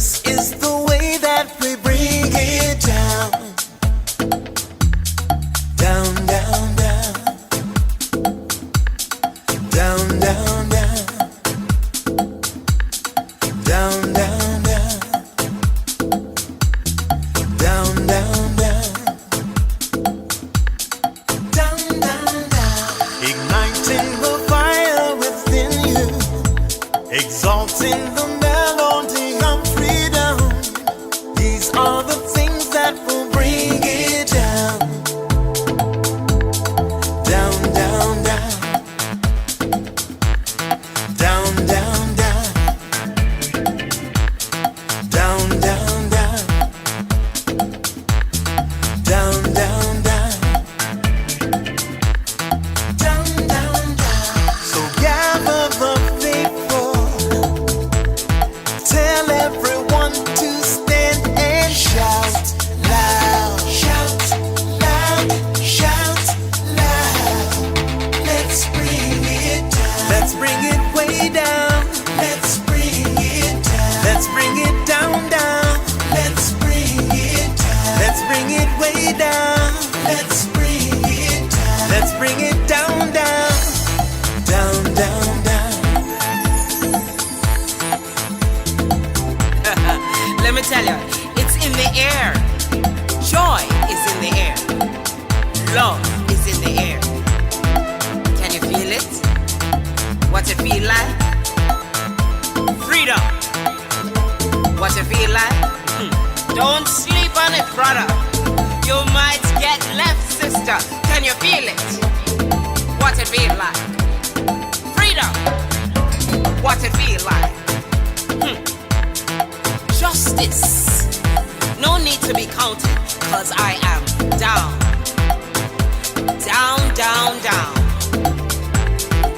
This is the way that we bring it down. Down, down, down. Down, down, down. Down, down, down. Down, down, down. Down, down, down. Igniting the fire within you. Exalting the melody of freedom. These are the things that will bring it down. Down, down, down. Down, down, down. Down, down, down. Down, down, down. Down, down, down. So gather the faithful. Tell everyone to stand and shout loud. Shout loud. Shout loud. Let's bring it down. Let's bring it way down. Let's bring it down. Let's bring it down, down. Let's bring it down. Let's bring it way down. Let's bring it down. Let's bring it down, down. Down, down, down. Let me tell you, it's in the air. Joy is in the air. Love is in the air. Can you feel it? What it feel like? Freedom. What it feel like? Don't sleep on it, brother. You might get left, sister. Can you feel it? What it feel like? Freedom. What it feel like? Justice. No need to be counted, cause I am down. Down, down, down.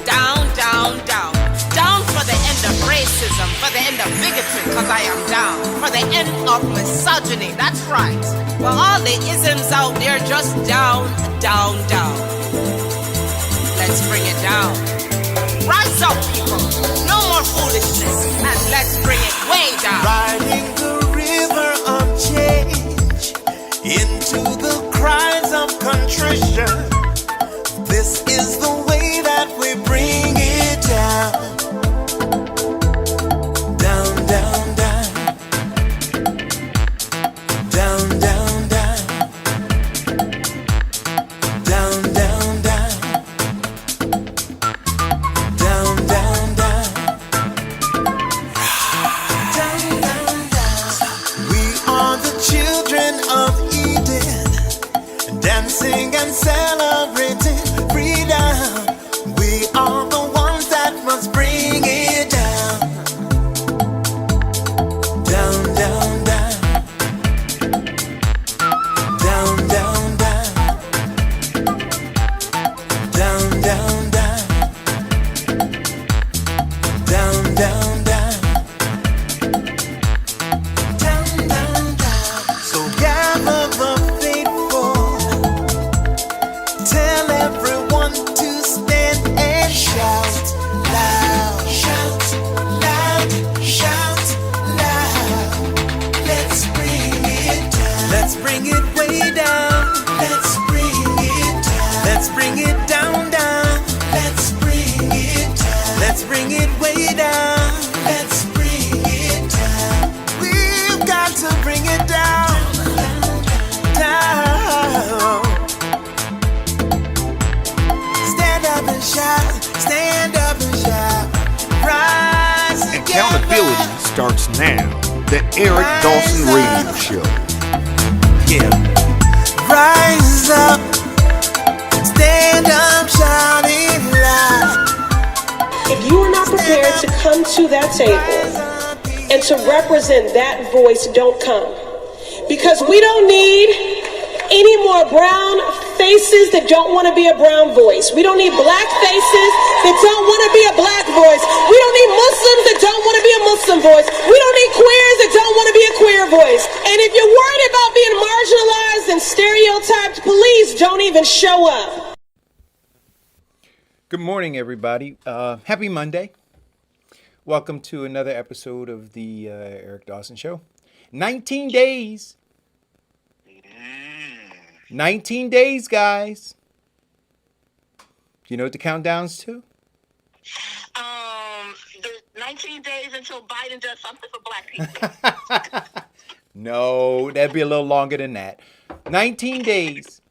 Down, down, down. Down for the end of racism, for the end of bigotry, cause I am down. For the end of misogyny, that's right. For all the isms out there, just down, down, down. Let's bring it down. Rise up, people. No more foolishness, and let's bring it way down. Riding the river of change into the cries of contrition. This is the way that we bring it down. Down, down, down. Down, down, down. Down, down, down. Down, down, down. Down, down, down. We are the children of Eden, dancing and celebrating freedom. We are the ones that must bring it down. Down, down, down. Down, down, down. Down, down, down. Down, down, down. Down, down, down. So gather the faithful. Tell everyone to stand and shout loud. Shout loud. Shout loud. Let's bring it down. Let's bring it way down. Let's bring it down. Let's bring it down, down. Let's bring it down. Let's bring it way down. Let's bring it down. We've got to bring it down. Down. Stand up and shout. Stand up and shout. Rise together. Accountability starts now. The Eric Dawson Radio Show. Yeah. Rise up. Stand up, shouting loud. If you are not prepared to come to that table and to represent that voice, don't come. Because we don't need any more brown faces that don't want to be a brown voice. We don't need black faces that don't want to be a black voice. We don't need Muslims that don't want to be a Muslim voice. We don't need queers that don't want to be a queer voice. And if you're worried about being marginalized and stereotyped, please don't even show up. Good morning, everybody. Happy Monday. Welcome to another episode of the Eric Dawson Show. 19 days. 19 days, guys. Do you know what the countdown's to? The 19 days until Biden does something for black people. No, that'd be a little longer than that. 19 days.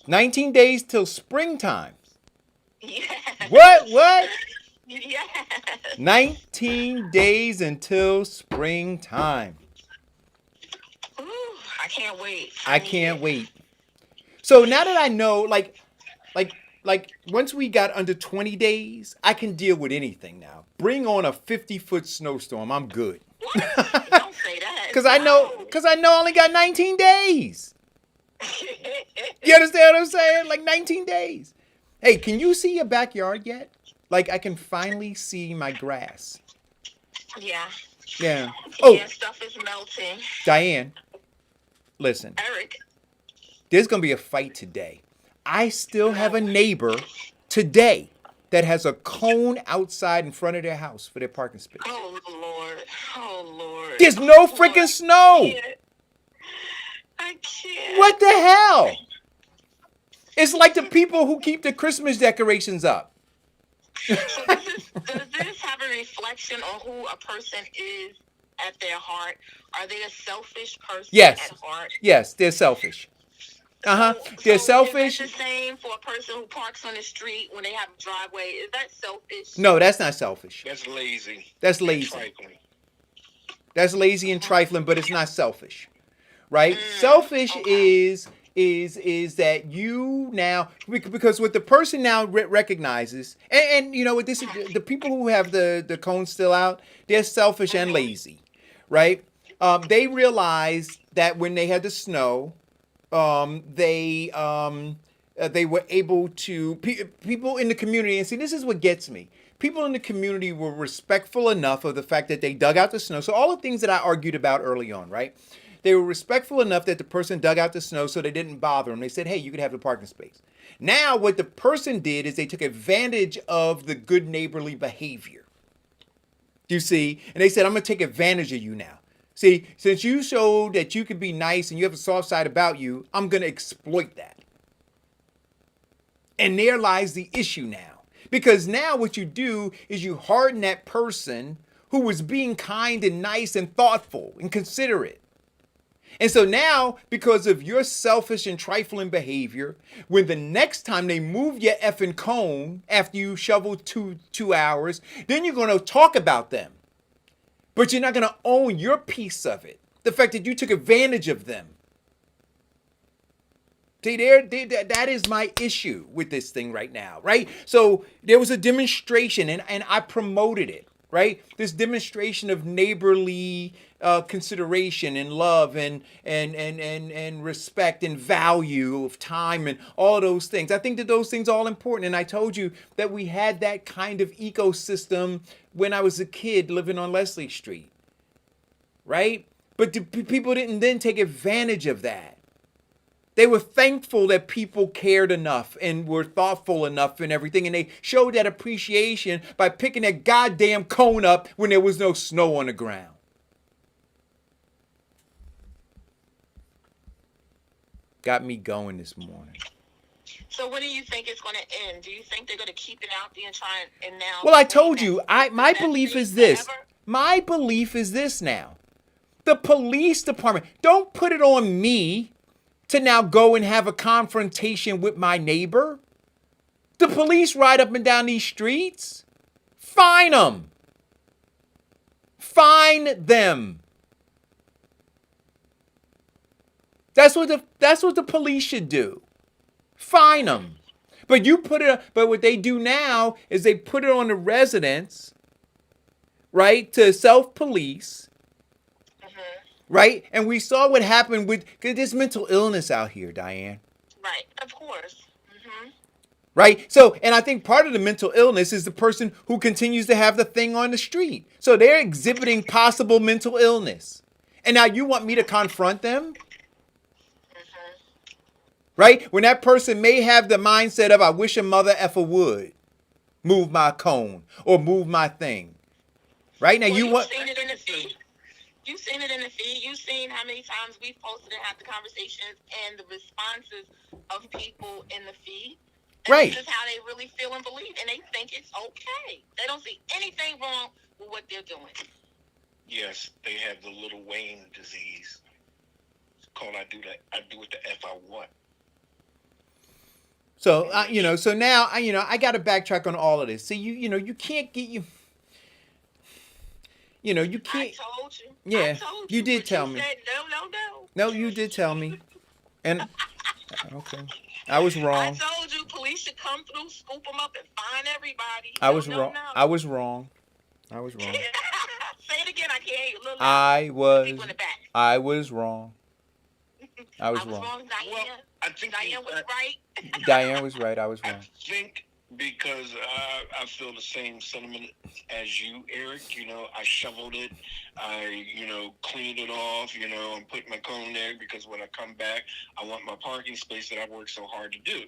19 days till springtime. Yes. What? Yes. 19 days until springtime. Ooh, I can't wait. I can't wait. So now that I know, like once we got under 20 days, I can deal with anything now. Bring on a 50-foot snowstorm. I'm good. What? Don't say that. Because I know I only got 19 days. You understand what I'm saying? Like 19 days. Hey, can you see your backyard yet? Like I can finally see my grass. Yeah. Yeah. Oh, Yeah, stuff is melting. Diane, listen. Eric. There's going to be a fight today. I still have a neighbor today that has a cone outside in front of their house for their parking space. Oh, Lord. Oh, Lord. There's no freaking snow. I can't. What the hell? It's like the people who keep the Christmas decorations up. So does this have a reflection on who a person is at their heart? Are they a selfish person Yes. at heart? Yes, they're selfish. They're selfish. Is that the same for a person who parks on the street when they have a driveway? Is that selfish? No, that's not selfish. That's lazy. That's lazy. Trifling. That's lazy and trifling, but it's not selfish. Right? Selfish okay. is that you now, because what the person now recognizes, and you know what, this is the people who have the cones still out, they're selfish and lazy, right? They realized that when they had the snow, they were able to, people in the community, and see, this is what gets me. People in the community were respectful enough of the fact that they dug out the snow. So all the things that I argued about early on, right? They were respectful enough that the person dug out the snow so they didn't bother them. They said, hey, you could have the parking space. Now what the person did is they took advantage of the good neighborly behavior. You see? And they said, I'm going to take advantage of you now. See, since you showed that you can be nice and you have a soft side about you, I'm going to exploit that. And there lies the issue now. Because now what you do is you harden that person who was being kind and nice and thoughtful and considerate. And so now, because of your selfish and trifling behavior, when the next time they move your effing cone after you shovel two hours, then you're going to talk about them. But you're not going to own your piece of it. The fact that you took advantage of them. See, that is my issue with this thing right now, right? So there was a demonstration and I promoted it, right? This demonstration of neighborly consideration and love and respect and value of time and all those things. I think that those things are all important. And I told you that we had that kind of ecosystem when I was a kid living on Leslie Street, right? But people didn't then take advantage of that. They were thankful that people cared enough and were thoughtful enough and everything. And they showed that appreciation by picking that goddamn cone up when there was no snow on the ground. Got me going this morning. So when do you think it's going to end? Do you think they're going to keep it out there and try and now? Well, I told you, my belief is this. Forever? My belief is this now. The police department, don't put it on me to now go and have a confrontation with my neighbor. The police ride up and down these streets. Fine them. Fine them. That's what the police should do. Fine them. But what they do now is they put it on the residents, right, to self-police. Right? And we saw what happened with, because there's mental illness out here, Diane. Right, of course. Right? So, and I think part of the mental illness is the person who continues to have the thing on the street. So they're exhibiting possible mental illness. And now you want me to confront them? Right? When that person may have the mindset of, I wish a mother effer would move my cone or move my thing. Right now, Well, you you've want. seen it in the feed. You've seen it in the feed. You've seen how many times we've posted and had the conversations and the responses of people in the feed. And Right. this is how they really feel and believe. And they think it's okay. They don't see anything wrong with what they're doing. Yes, they have the Little Wayne disease. It's called I do what the F I want. So so now I got to backtrack on all of this. See, you can't get you. You can't. I told you. Yeah, I told you did but tell you me. said no. No, you did tell me, and okay, I was I wrong. told you police should come through, scoop them up, and find everybody. I was No, wrong. no. I was wrong. I was wrong. Say it again. I can't hear you. A little louder. I was. People in the back. I was wrong. I was wrong. Diane. Well, I think Diane was right. Diane was right. I was I wrong. think because I feel the same sentiment as you, Eric. I shoveled it. I, cleaned it off. I'm putting my cone there because when I come back, I want my parking space that I worked so hard to do.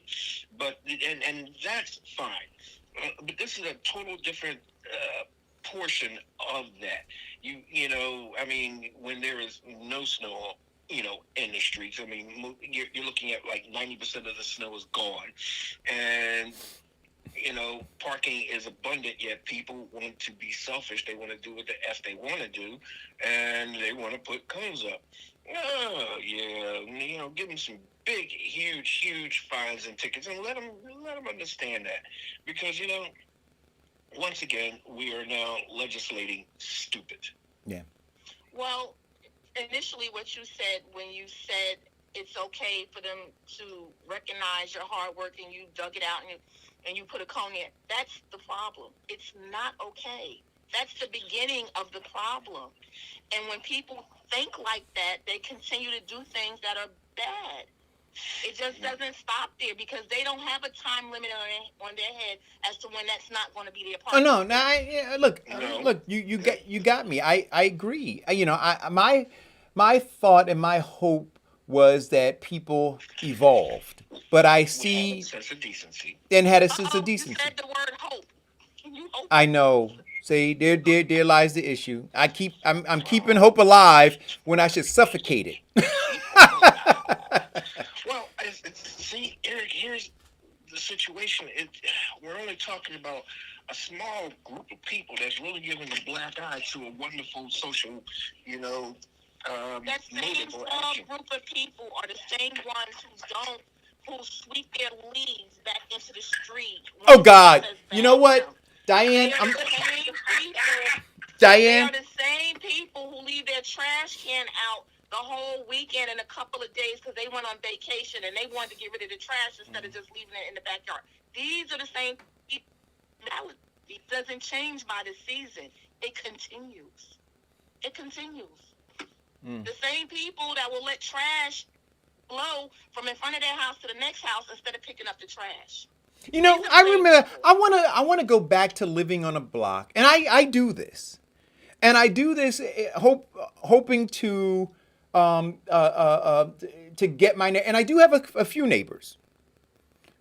But and that's fine. But this is a total different portion of that. I mean, when there is no snow, in the streets. I mean, you're looking at like 90% of the snow is gone, and parking is abundant. Yet people want to be selfish. They want to do what the f they want to do, and they want to put cones up. Oh yeah, give them some big, huge fines and tickets, and let them understand that, because once again, we are now legislating stupid. Yeah. Well, initially what you said when you said it's okay for them to recognize your hard work and you dug it out and you put a cone in, that's the problem. It's not okay. That's the beginning of the problem. And when people think like that, they continue to do things that are bad. It just doesn't stop there because they don't have a time limit on their head as to when that's not going to be their part. Oh no! Now, look, you got me. I agree. My thought and my hope was that people evolved, but I see Sense of decency. and had a sense of You decency. said the word hope. You hope. I know. See, there lies the issue. I'm keeping hope alive when I should suffocate it. Well, see, Eric, here's the situation. We're only talking about a small group of people that's really giving the black eye to a wonderful social, That same motive or small action. group of people are the same ones who sweep their leaves back into the street. Oh God! You know what, Diane? They Diane. are the same people who leave their trash can out the whole weekend and a couple of days because they went on vacation and they wanted to get rid of the trash instead of just leaving it in the backyard. These are the same people. It doesn't change by the season. It continues. It continues. The same people that will let trash blow from in front of their house to the next house instead of picking up the trash. I remember. I wanna go back to living on a block, and I do this, and I do this hoping to get my and I do have a few neighbors,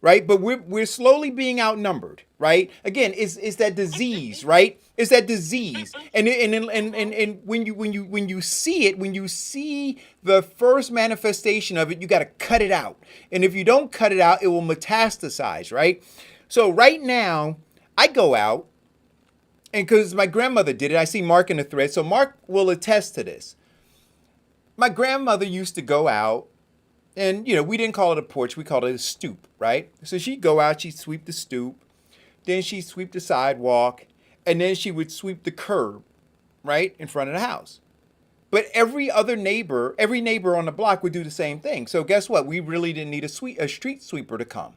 right? But we're slowly being outnumbered, right? Again, it's that disease, right? It's that disease, and when you see it, when you see the first manifestation of it, you got to cut it out, and if you don't cut it out, it will metastasize, right? So right now, I go out, and because my grandmother did it, I see Mark in the thread, so Mark will attest to this. My grandmother used to go out, and we didn't call it a porch, we called it a stoop, right? So she'd go out, she'd sweep the stoop, then she'd sweep the sidewalk, and then she would sweep the curb, right, in front of the house. But every neighbor on the block would do the same thing. So guess what? We really didn't need a street sweeper to come,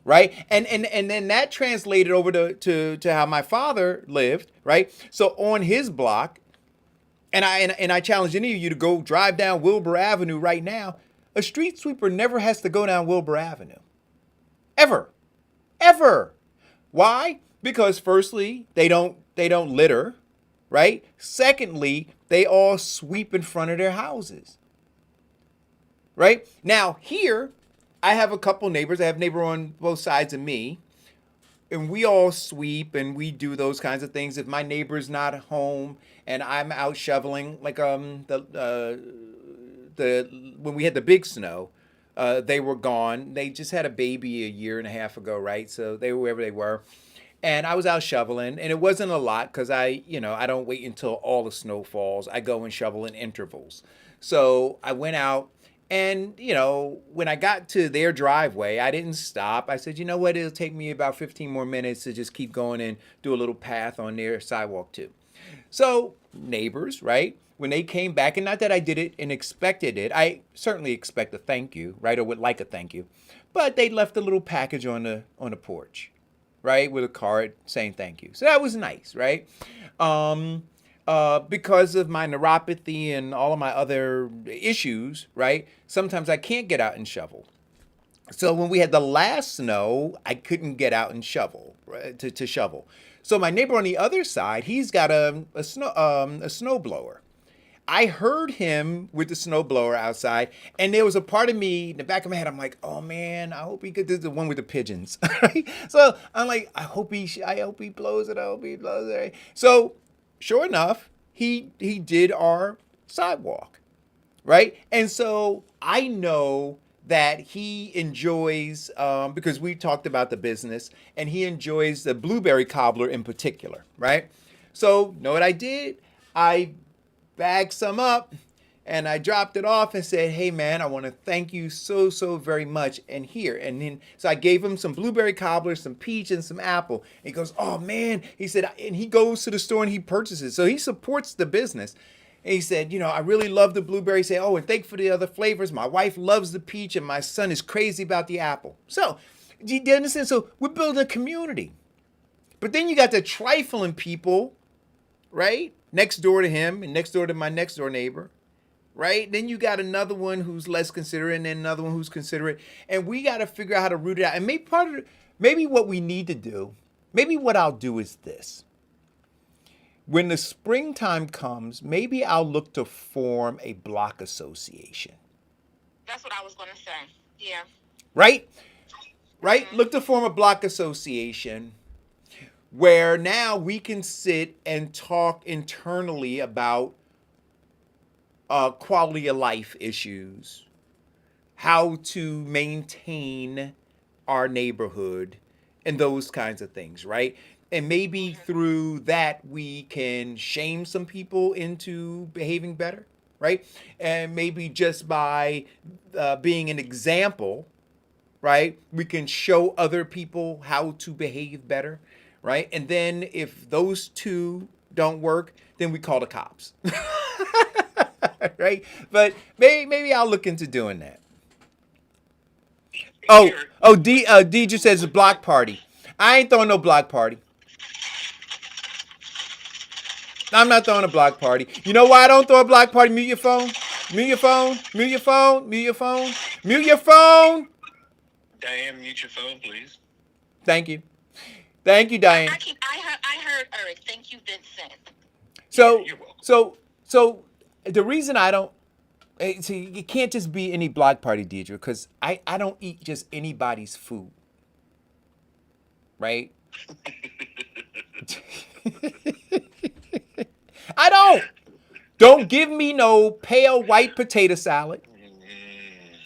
right? And then that translated over to how my father lived, right? So on his block, and I challenge any of you to go drive down Wilbur Avenue right now. A street sweeper never has to go down Wilbur Avenue. Ever. Why? Because firstly, they don't litter, right? Secondly, they all sweep in front of their houses. Right? Now, here, I have a couple neighbors. I have a neighbor on both sides of me. and we all sweep and we do those kinds of things. If my neighbor's not home and I'm out shoveling, like the when we had the big snow, they were gone. They just had a baby a year and a half ago, right? So they were wherever they were. And I was out shoveling, and it wasn't a lot because I don't wait until all the snow falls. I go and shovel in intervals. So I went out, and when I got to their driveway, I didn't stop. I said, you know what? It'll take me about 15 more minutes to just keep going and do a little path on their sidewalk too. So neighbors, right? When they came back, and not that I did it and expected it, I certainly expect a thank you, right? Or would like a thank you, but they left a little package on the porch, right, with a card saying thank you. So that was nice, right? Because of my neuropathy and all of my other issues, right? Sometimes I can't get out and shovel. So when we had the last snow, I couldn't get out and shovel, right, to shovel. So my neighbor on the other side, he's got a snow blower. I heard him with the snowblower outside, and there was a part of me in the back of my head. I'm like, oh man, I hope he could. This is the one with the pigeons. So I'm like, I hope he blows it. I hope he blows it. Right? So sure enough, he did our sidewalk, right? And so I know that he enjoys because we talked about the business, and he enjoys the blueberry cobbler in particular, right? So know what I did? I bagged some up and I dropped it off and said, hey man, I want to thank you so very much. And here, and then, so I gave him some blueberry cobbler, some peach and some apple. And he goes, oh man, he said, and he goes to the store and he purchases. So he supports the business. And he said, I really love the blueberry. He said, oh, and thank you for the other flavors. My wife loves the peach and my son is crazy about the apple. So, do you understand? So we're building a community. But then you got the trifling people, right? Next door to him and next door to my next door neighbor, right? Then you got another one who's less considerate and then another one who's considerate. And we got to figure out how to root it out. And maybe what we need to do, maybe what I'll do is this. When the springtime comes, maybe I'll look to form a block association. That's what I was going to say. Yeah. Right? Right? Look to form a block association where now we can sit and talk internally about quality of life issues, how to maintain our neighborhood, and those kinds of things, right? And maybe through that we can shame some people into behaving better, right? And maybe just by being an example, right, we can show other people how to behave better. Right? And then if those two don't work, then we call the cops. Right? But maybe I'll look into doing that. D just says a block party. I ain't throwing no block party. I'm not throwing a block party. You know why I don't throw a block party? Mute your phone. Mute your phone. Mute your phone. Mute your phone. Mute your phone. Diane, mute your phone, please. Thank you. Thank you, Diane. I heard Eric. Thank you, Vincent. So, You're welcome. so the reason I don't, see, it can't just be any block party, Deidre, because I don't eat just anybody's food, right? I don't. Don't give me no pale white potato salad,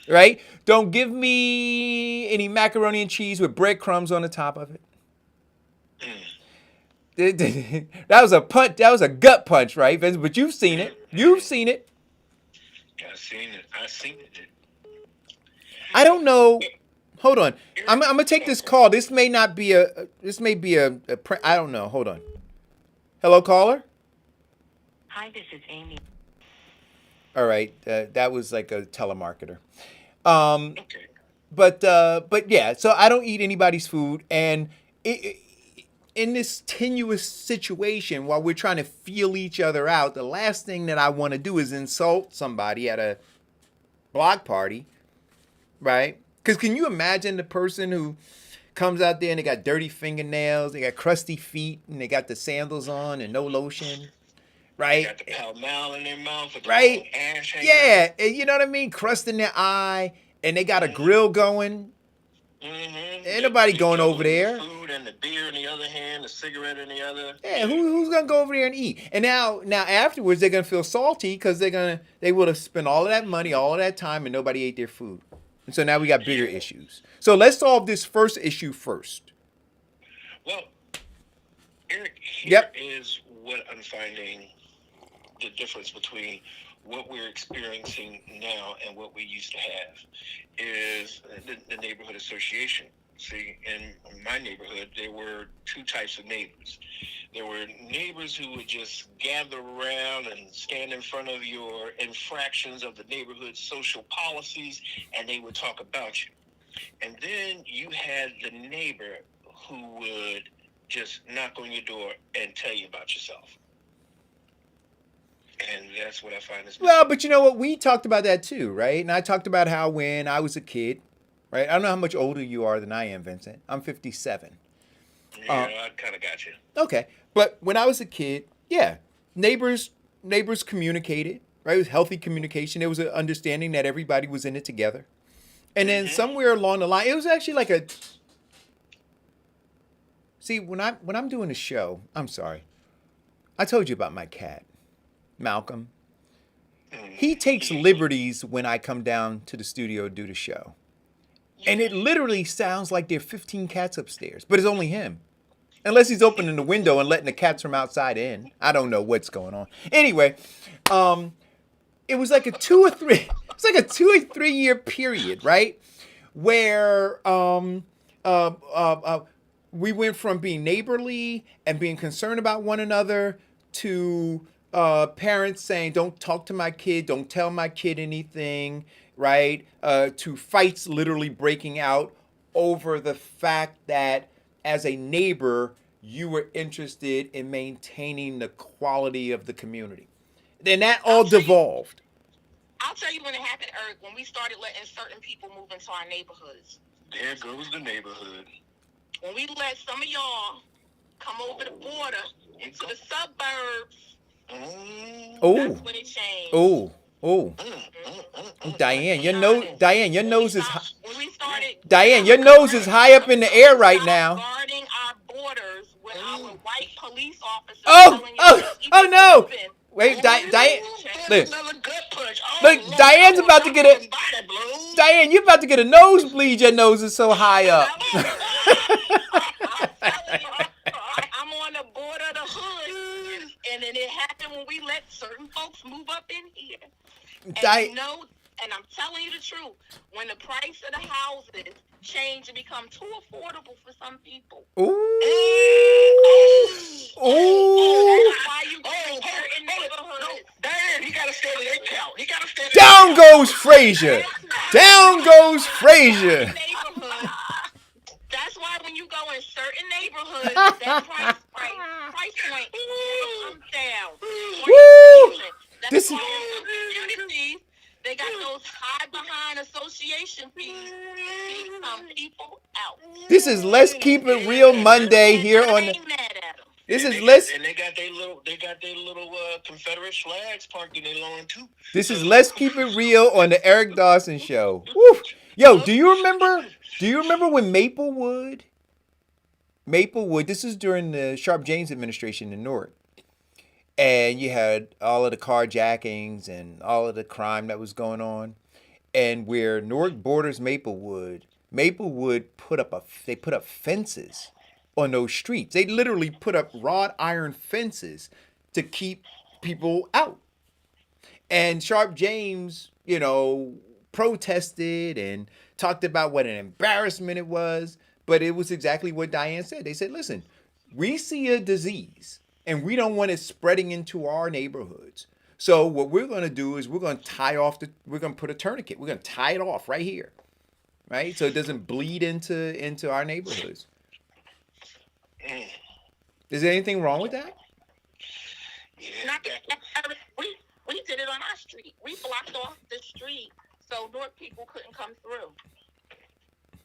right? Don't give me any macaroni and cheese with breadcrumbs on the top of it. That was a punch. That was a gut punch, right, Vince? But you've seen it. You've seen it. I've seen it. I don't know. Hold on. I'm gonna take this call. This may not be a. This may be a. I don't know. Hold on. Hello, caller. Hi, this is Amy. All right. That was like a telemarketer. Okay. But yeah. So I don't eat anybody's food, and in this tenuous situation, while we're trying to feel each other out, the last thing that I want to do is insult somebody at a block party, right? Because can you imagine the person who comes out there and they got dirty fingernails, they got crusty feet, and they got the sandals on and no lotion, right? Got the pall mall in their mouth, with right? The ash hanging Yeah, and you know what I mean? Crust in their eye, and they got a grill going, Mm-hmm. Ain't nobody going over there. Food and the beer in the other hand, the cigarette in the other. Yeah, who's gonna go over there and eat? And now afterwards they're gonna feel salty because they would have spent all of that money, all of that time, and nobody ate their food. And so now we got bigger issues. So let's solve this first issue first. Well, Eric, Yep. here is what I'm finding the difference between what we're experiencing now and what we used to have is the neighborhood association. See, in my neighborhood, there were two types of neighbors. There were neighbors who would just gather around and stand in front of your infractions of the neighborhood social policies, and they would talk about you. And then you had the neighbor who would just knock on your door and tell you about yourself. And that's what I find is Well, but you know what? We talked about that too, right? And I talked about how when I was a kid, right? I don't know how much older you are than I am, Vincent. I'm 57. yeah, I kind of got you. Okay. But when I was a kid, yeah, neighbors communicated, right? It was healthy communication. There was an understanding that everybody was in it together. And then somewhere along the line, it was actually like a See, when I'm doing a show, I'm sorry. I told you about my cat, Malcolm. He takes liberties when I come down to the studio to do the show. And it literally sounds like there are 15 cats upstairs, but it's only him. Unless he's opening the window and letting the cats from outside in. I don't know what's going on. Anyway, it was like a 2 or 3 year period, right? Where we went from being neighborly and being concerned about one another to parents saying, don't talk to my kid, don't tell my kid anything, right? To fights literally breaking out over the fact that as a neighbor, you were interested in maintaining the quality of the community. Then that all devolved. I'll tell you when it happened, Eric, when we started letting certain people move into our neighborhoods. There goes the neighborhood. When we let some of y'all come over the border into the suburbs, that's when it changed. Diane, your nose is high. When we started, Diane, your nose is high up in the air right now. Guarding our borders with our white police officers. Oh no! Wait, Diane, look, Diane's about to get a. Diane, you're about to get a nosebleed. Your nose is so high up. I'm on the border of the hood, and then it happened when we let certain folks move up in here. And I'm telling you the truth, when the price of the houses change and become too affordable for some people. That's why you get in neighborhoods. Diane, he gotta stay in count. Down goes Frazier. Down goes Frazier. That's why when you go in certain neighborhoods, that price point comes down. Woo! That's why in some communities, they got those hide behind association fees to keep some people out. This is Let's Keep It Real Monday here on the. This is Let's. And they got their little Confederate flags parked in their lawn too. This is Let's Keep It Real on the Eric Dawson Show. Woo. Yo, do you remember when Maplewood? This is during the Sharp James administration in Newark. And you had all of the carjackings and all of the crime that was going on. And where Newark borders Maplewood put up fences on those streets. They literally put up wrought iron fences to keep people out. And Sharp James, protested and talked about what an embarrassment it was. But it was exactly what Diane said. They said, listen, we see a disease and we don't want it spreading into our neighborhoods. So what we're going to do is we're going to put a tourniquet. We're going to tie it off right here, right? So it doesn't bleed into our neighborhoods. Is there anything wrong with that? We did it on our street. We blocked off the street so North people couldn't come through.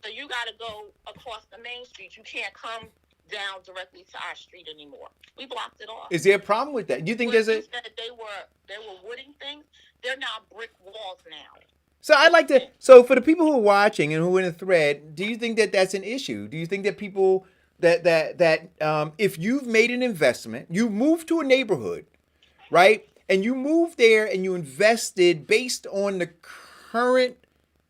So you got to go across the main street. You can't come down directly to our street anymore. We blocked it off. Is there a problem with that? Do you think They were wooden things. They're now brick walls now. So I'd like to. So for the people who are watching and who are in the thread, do you think that that's an issue? Do you think that people that if you've made an investment, you moved to a neighborhood, right, and you moved there and you invested based on the current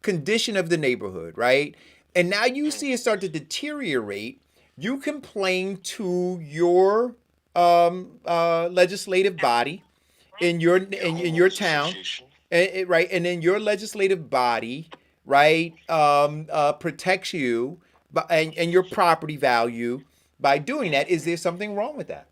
condition of the neighborhood, right, and now you see it start to deteriorate, you complain to your legislative body in your in your Homeowners town, association. right, and then your legislative body, right, protects you and your property value by doing that. Is there something wrong with that?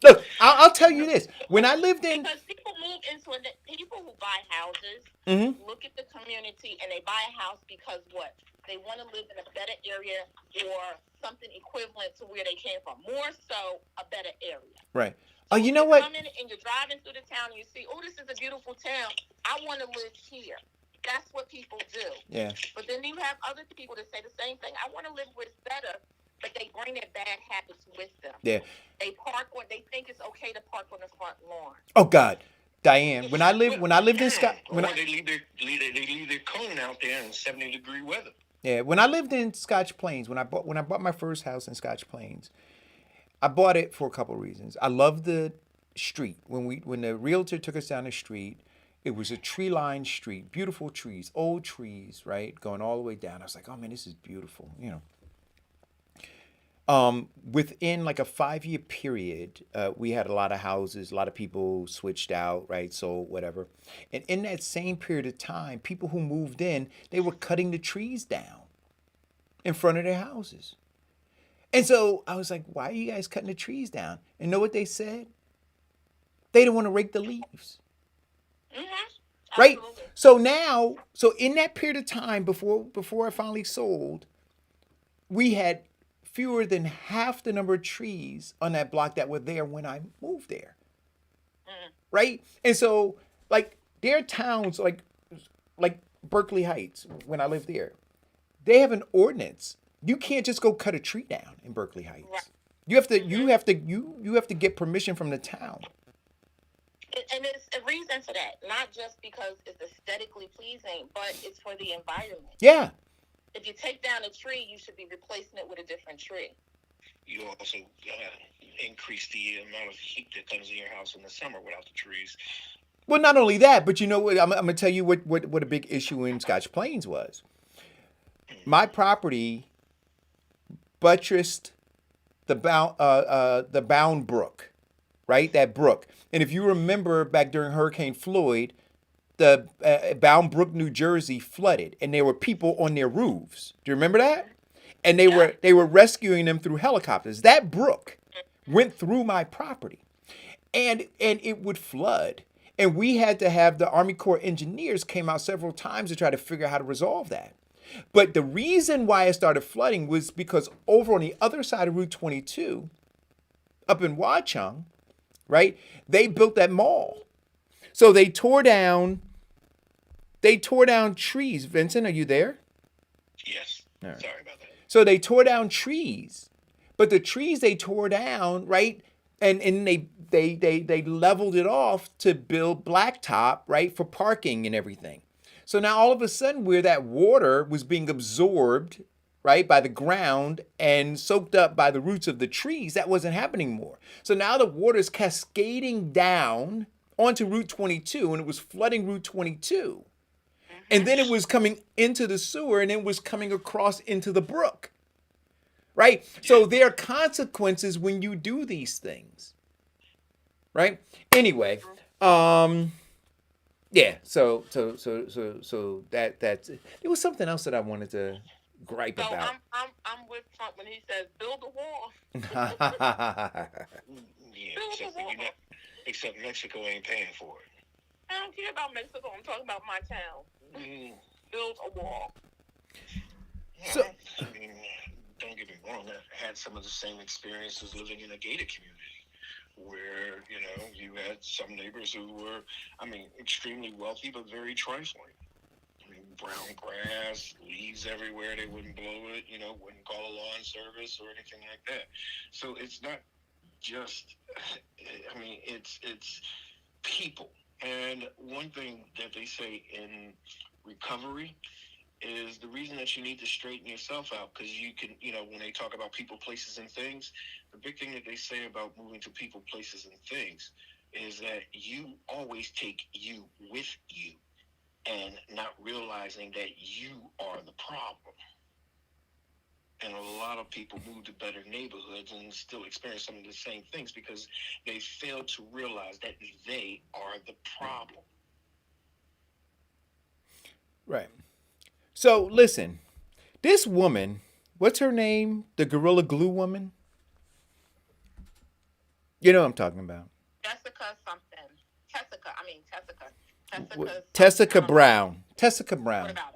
Look, I'll tell you this. When I lived in, Because people move into it. People who buy houses Mhm. look at the community and they buy a house because what? They want to live in a better area or something equivalent to where they came from. More so, a better area. Right. Oh, you If know you what? come in and you're driving through the town and you see, oh, this is a beautiful town. I want to live here. That's what people do. Yeah. But then you have other people that say the same thing. I want to live where it's better, but they bring their bad habits with them. Yeah. They park on. They think it's okay to park on the front lawn. Oh God, Diane. When I lived in Scott, Or they leave their cone out there in 70-degree weather. yeah, when I lived in Scotch Plains, when I bought my first house in Scotch Plains, I bought it for a couple of reasons. I loved the street. When the realtor took us down the street, it was a tree-lined street, beautiful trees, old trees, right, going all the way down. I was like, oh man, this is beautiful, you know. Within like a 5-year period, we had a lot of houses, a lot of people switched out, right? So whatever. And in that same period of time, people who moved in, they were cutting the trees down in front of their houses. And so I was like, why are you guys cutting the trees down? And know what they said? They don't want to rake the leaves. Right? Absolutely. So now, so in that period of time before I finally sold, we had fewer than half the number of trees on that block that were there when I moved there. Right? And so like there are towns like Berkeley Heights when I lived there. They have an ordinance. You can't just go cut a tree down in Berkeley Heights. Right. You have to get permission from the town. And there's a reason for that. Not just because it's aesthetically pleasing, but it's for the environment. Yeah. If you take down a tree, you should be replacing it with a different tree. You also increase the amount of heat that comes in your house in the summer without the trees. Well, not only that, but you know what? I'm gonna tell you what a big issue in Scotch Plains was. My property buttressed the Bound Brook, right? That brook. And if you remember back during Hurricane Floyd, the Bound Brook, New Jersey flooded, and there were people on their roofs. Do you remember that? And they were rescuing them through helicopters. That brook went through my property, and it would flood. And we had to have the Army Corps engineers came out several times to try to figure out how to resolve that. But the reason why it started flooding was because over on the other side of Route 22, up in Watchung, right, they built that mall. So they tore down trees. Vincent, are you there? Yes. All right. Sorry about that. So they tore down trees. But the trees they tore down, right, and they leveled it off to build blacktop, right, for parking and everything. So now all of a sudden where that water was being absorbed, right, by the ground and soaked up by the roots of the trees, that wasn't happening more. So now the water is cascading down onto Route 22, and it was flooding Route 22. And then it was coming into the sewer, and it was coming across into the brook. Right? So there are consequences when you do these things. Right? Anyway, yeah, so that's it. There was something else that I wanted to gripe So about. I'm with Trump when he says build a wall. Yeah, except Mexico ain't paying for it. I don't care about Mexico. I'm talking about my town. Build a wall. So- I mean, don't get me wrong. I had some of the same experiences living in a gated community, where you had some neighbors who were, extremely wealthy but very trifling. I mean, brown grass, leaves everywhere. They wouldn't blow it. Wouldn't call a lawn service or anything like that. So it's not just. It's people. And one thing that they say in recovery is the reason that you need to straighten yourself out, because you can, when they talk about people, places, and things, the big thing that they say about moving to people, places, and things is that you always take you with you, and not realizing that you are the problem. And a lot of people move to better neighborhoods and still experience some of the same things because they fail to realize that they are the problem. Right. So listen, this woman, what's her name? The Gorilla Glue woman? You know what I'm talking about. Jessica something. Tessica. Tessica Brown. Tessica What Brown. about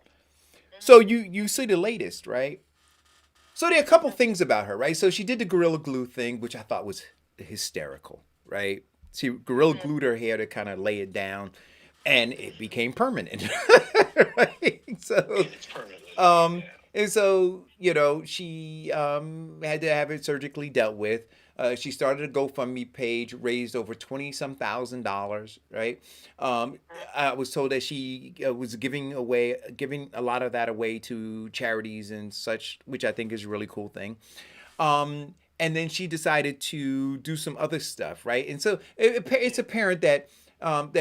it? So you see the latest, right? So there are a couple things about her, right? So she did the Gorilla Glue thing, which I thought was hysterical, right? She Gorilla glued her hair to kind of lay it down, and it became permanent, right? So It's permanent. and so, she had to have it surgically dealt with. She started a GoFundMe page, raised over 20 some $1,000s, right? I was told that she was giving a lot of that away to charities and such, which I think is a really cool thing. And then she decided to do some other stuff, right? And so it's apparent that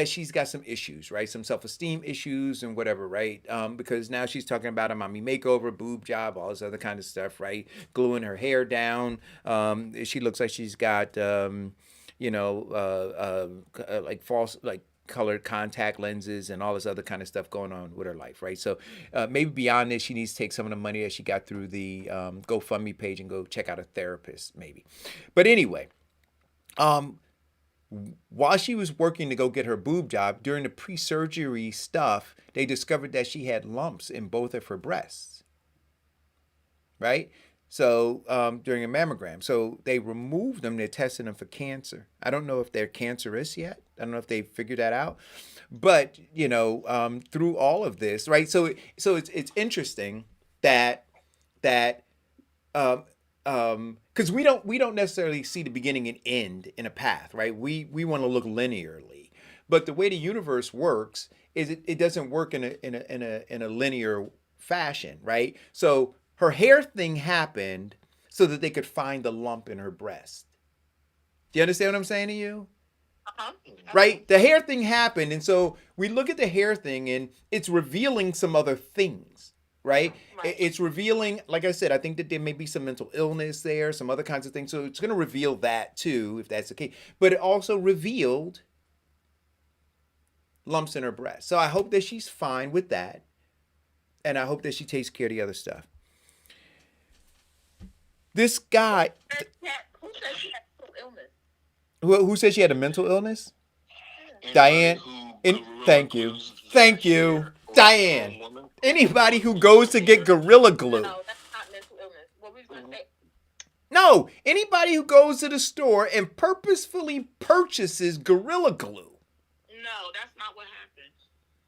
she's got some issues, right? Some self-esteem issues and whatever, right? Because now she's talking about a mommy makeover, boob job, all this other kind of stuff, right? Gluing her hair down. She looks like she's got, like false, like colored contact lenses and all this other kind of stuff going on with her life, right? So maybe beyond this, she needs to take some of the money that she got through the GoFundMe page and go check out a therapist, maybe. But anyway, while she was working to go get her boob job, during the pre-surgery stuff, they discovered that she had lumps in both of her breasts, right? So during a mammogram. So they removed them. They're testing them for cancer. I don't know if they're cancerous yet. I don't know if they figured that out. But, through all of this, right? So it's interesting that because we don't necessarily see the beginning and end in a path, right? We want to look linearly, but the way the universe works is it doesn't work in a linear fashion, right? So her hair thing happened so that they could find the lump in her breast. Do you understand what I'm saying to you? Uh-huh. Right? The hair thing happened, and so we look at the hair thing, and it's revealing some other things. Right? It's revealing, like I said, I think that there may be some mental illness there, some other kinds of things. So it's going to reveal that too, if that's the case. But it also revealed lumps in her breast. So I hope that she's fine with that. And I hope that she takes care of the other stuff. This guy. Who said she had mental illness? Who said she had a mental illness? Diane. Thank you. Thank you. Diane. Anybody who goes to get Gorilla Glue. No, that's not mental illness. What were you going to say? No, anybody who goes to the store and purposefully purchases Gorilla Glue. No, that's not what happened.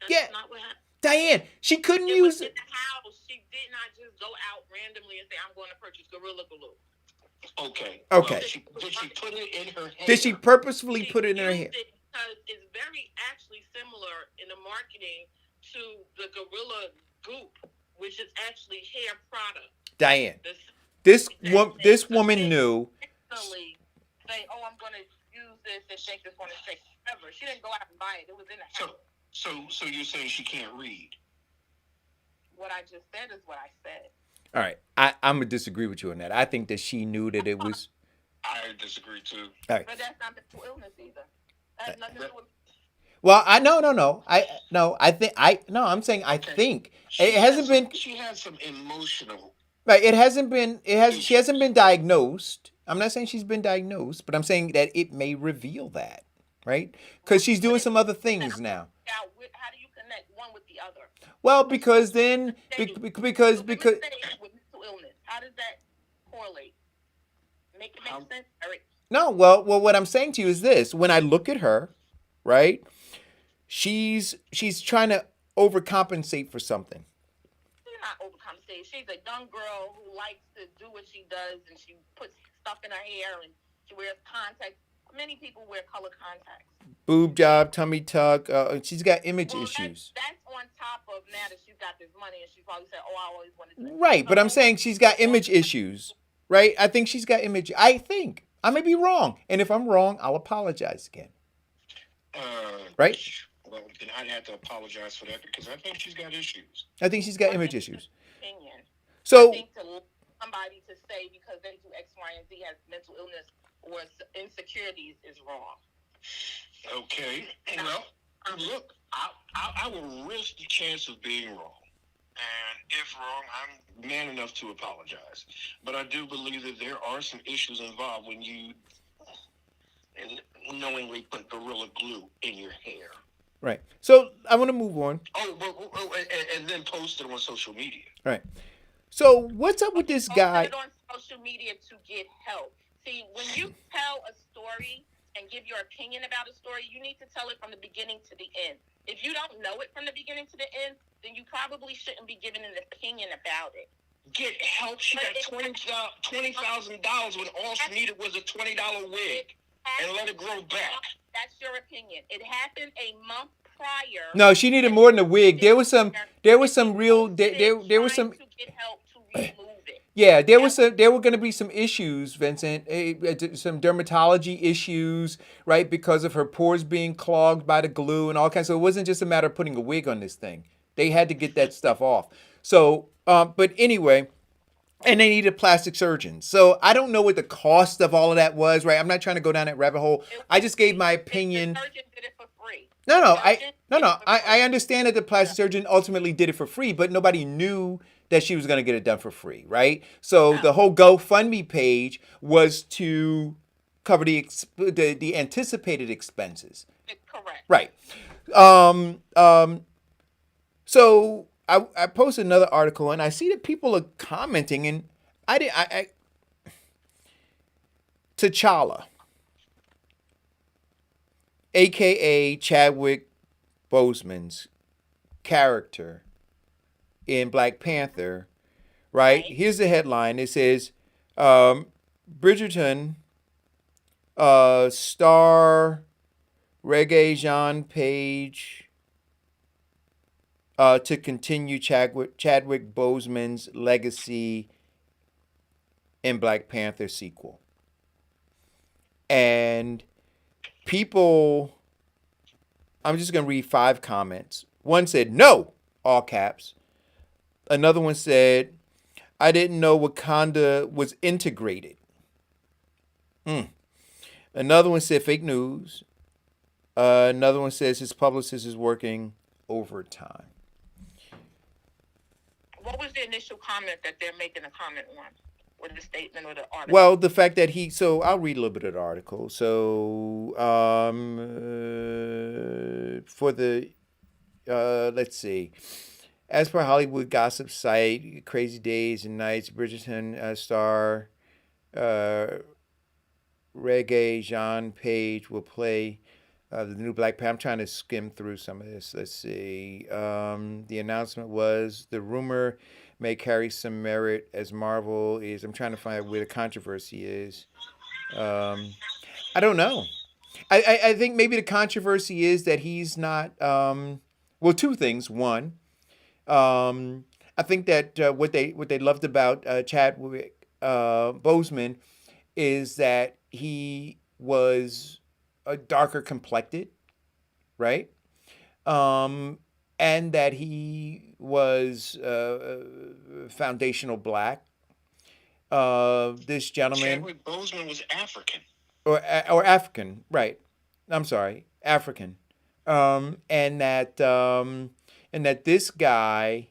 Yeah. Not what happened. Diane, she couldn't It use was in the house. She did not just go out randomly and say, I'm going to purchase Gorilla Glue. Okay. Okay. Did she put it in her hair? Did she purposefully put it in her hair? Because it's very actually similar in the marketing to the Gorilla Goop, which is actually hair product. Diane, this woman knew. Say, oh, I'm going to use this and shake this one and shake whatever. She didn't go out and buy it. It was in the house. So you're saying she can't read? What I just said is what I said. All right, I'm gonna disagree with you on that. I think that she knew that it was. I disagree too. All right. But that's not mental illness either. That has nothing to do with. Well, I'm saying I think it hasn't been. She has some emotional. Right, it hasn't been. She hasn't been diagnosed. I'm not saying she's been diagnosed, but I'm saying that it may reveal that, right? Because she's doing some other things now. How do you connect one with the other? Well, because then because with mental illness, how does that correlate? Make sense, Eric? No, well, what I'm saying to you is this: when I look at her, right, she's trying to overcompensate for something. She's not overcompensating. She's a young girl who likes to do what she does, and she puts stuff in her hair, and she wears contacts. many people wear color contacts. Boob job, tummy tuck. She's got image Well, issues. that's on top of now that she's got this money, and she probably said, "Oh, I always wanted to." Right, but I'm So, saying she's got image issues. Right? I think she's got image. I think. I may be wrong. And if I'm wrong, I'll apologize again. Right? Well, then I'd have to apologize for that because I think she's got issues. I think she's got image issues. opinion. I So, think to somebody to say because they do X, Y, and Z has mental illness or insecurities is wrong. Okay. Well, look, I will risk the chance of being wrong. And if wrong, I'm man enough to apologize. But I do believe that there are some issues involved when you knowingly put Gorilla Glue in your hair. right. So, I want to move on. And then post it on social media. Right. So, what's up with this guy? Post it on social media to get help. See, when you tell a story and give your opinion about a story, you need to tell it from the beginning to the end. If you don't know it from the beginning to the end, then you probably shouldn't be giving an opinion about it. Get help. She got $20,000 when all she needed was a $20 wig and let it grow back. That's your opinion. It happened a month prior. No, she needed more than a wig. There was some real there was some to get help to remove it. yeah, there were going to be some issues, Vincent, some dermatology issues, right, because of her pores being clogged by the glue and all kinds. So it wasn't just a matter of putting a wig on this thing. They had to get that stuff off. So, but anyway, and they needed plastic surgeons. So I don't know what the cost of all of that was, right? I'm not trying to go down that rabbit hole. I just gave my opinion. The surgeon did it for free. I understand that the plastic surgeon ultimately did it for free, but nobody knew that she was going to get it done for free, right? So the whole GoFundMe page was to cover the anticipated expenses. Correct. Right. So I posted another article and I see that people are commenting, and T'Challa, aka Chadwick Boseman's character in Black Panther, right? Here's the headline. It says, Bridgerton star Reggae Jean Page to continue Chadwick Boseman's legacy in Black Panther sequel. And people, I'm just going to read 5 comments. One said, no, all caps. Another one said, I didn't know Wakanda was integrated. Another one said, fake news. Another one says his publicist is working overtime. What was the initial comment that they're making a comment on? Or the statement or the article? Well, the fact that so I'll read a little bit of the article. So, for the, let's see. As per Hollywood gossip site, Crazy Days and Nights, Bridgerton star Reggae Jean Page will play the new Black Panther. I'm trying to skim through some of this. Let's see. The announcement was the rumor may carry some merit as Marvel is. I'm trying to find out where the controversy is. I don't know. I think maybe the controversy is that he's not. Well, 2 things. One, I think that what they loved about Chadwick Boseman is that he was a darker complected, right? And that he was foundational Black. This gentleman, Chadwick Boseman was African. or African, right? I'm sorry, African. And that this guy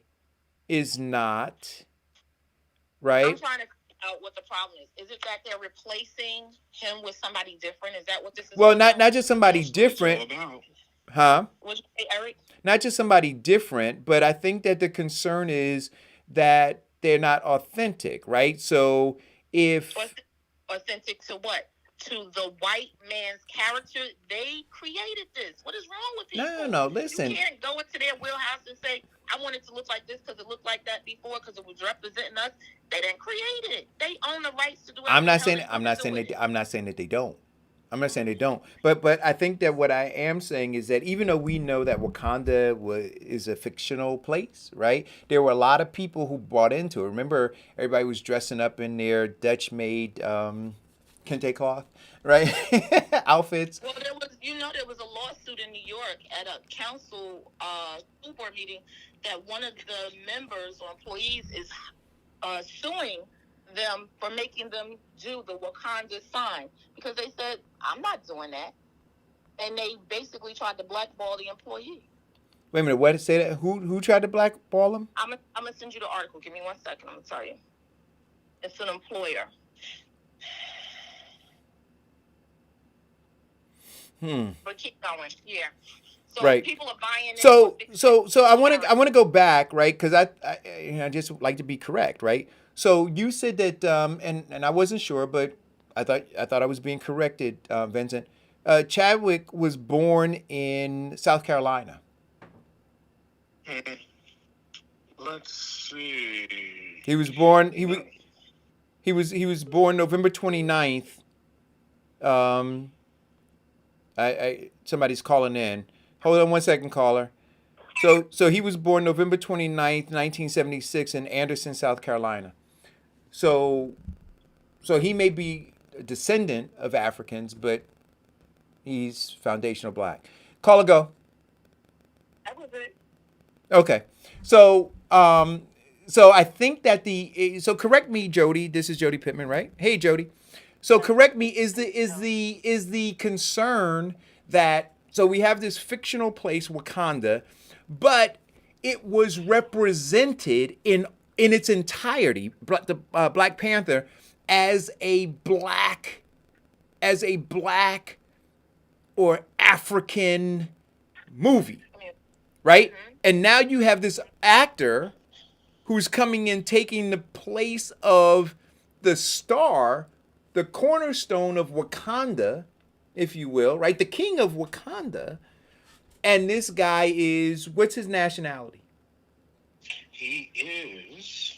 is not, right? I'm trying to figure out what the problem is. Is it that they're replacing him with somebody different? Is that what this is? Well, about? not just somebody different, huh? What'd you say, Eric? Not just somebody different, but I think that the concern is that they're not authentic, right? So if Authentic to what? To the white man's character. They created this. What is wrong with people? no, listen. You can't go into their wheelhouse and say, I want it to look like this because it looked like that before because it was representing us. They didn't create it. They own the rights to do it. I'm not saying that they don't. I'm not saying they don't, but I think that what I am saying is that even though we know that Wakanda is a fictional place, right? There were a lot of people who bought into it. Remember, everybody was dressing up in their Dutch-made kente cloth, right? Outfits. Well, there was a lawsuit in New York at a council school board meeting that one of the members or employees is suing them for making them do the Wakanda sign because they said, I'm not doing that. And they basically tried to blackball the employee. Wait a minute, what? Say that? Who tried to blackball them? I'm going to send you the article. Give me 1 second. I'm going to tell you. It's an employer. But keep going. Yeah. So right. People are buying it. So I want to go back, right? Because I just like to be correct, right? So you said that, and I wasn't sure, but I thought I was being corrected, Vincent. Chadwick was born in South Carolina. Let's see. He was born. He was born November 29th. Somebody's calling in. Hold on 1 second, caller. So he was born November 29th, 1976 in Anderson, South Carolina. So he may be a descendant of Africans, but he's foundational black. Caller, go. That was it. Okay. So I think that so correct me, Jody. This is Jody Pittman, right? Hey, Jody. So correct me. Is the concern that so we have this fictional place, Wakanda, but it was represented in its entirety, the Black Panther, as a black or African movie, right? Mm-hmm. And now you have this actor who's coming in, taking the place of the star, the cornerstone of Wakanda, if you will, right? The king of Wakanda. And this guy is, what's his nationality? He is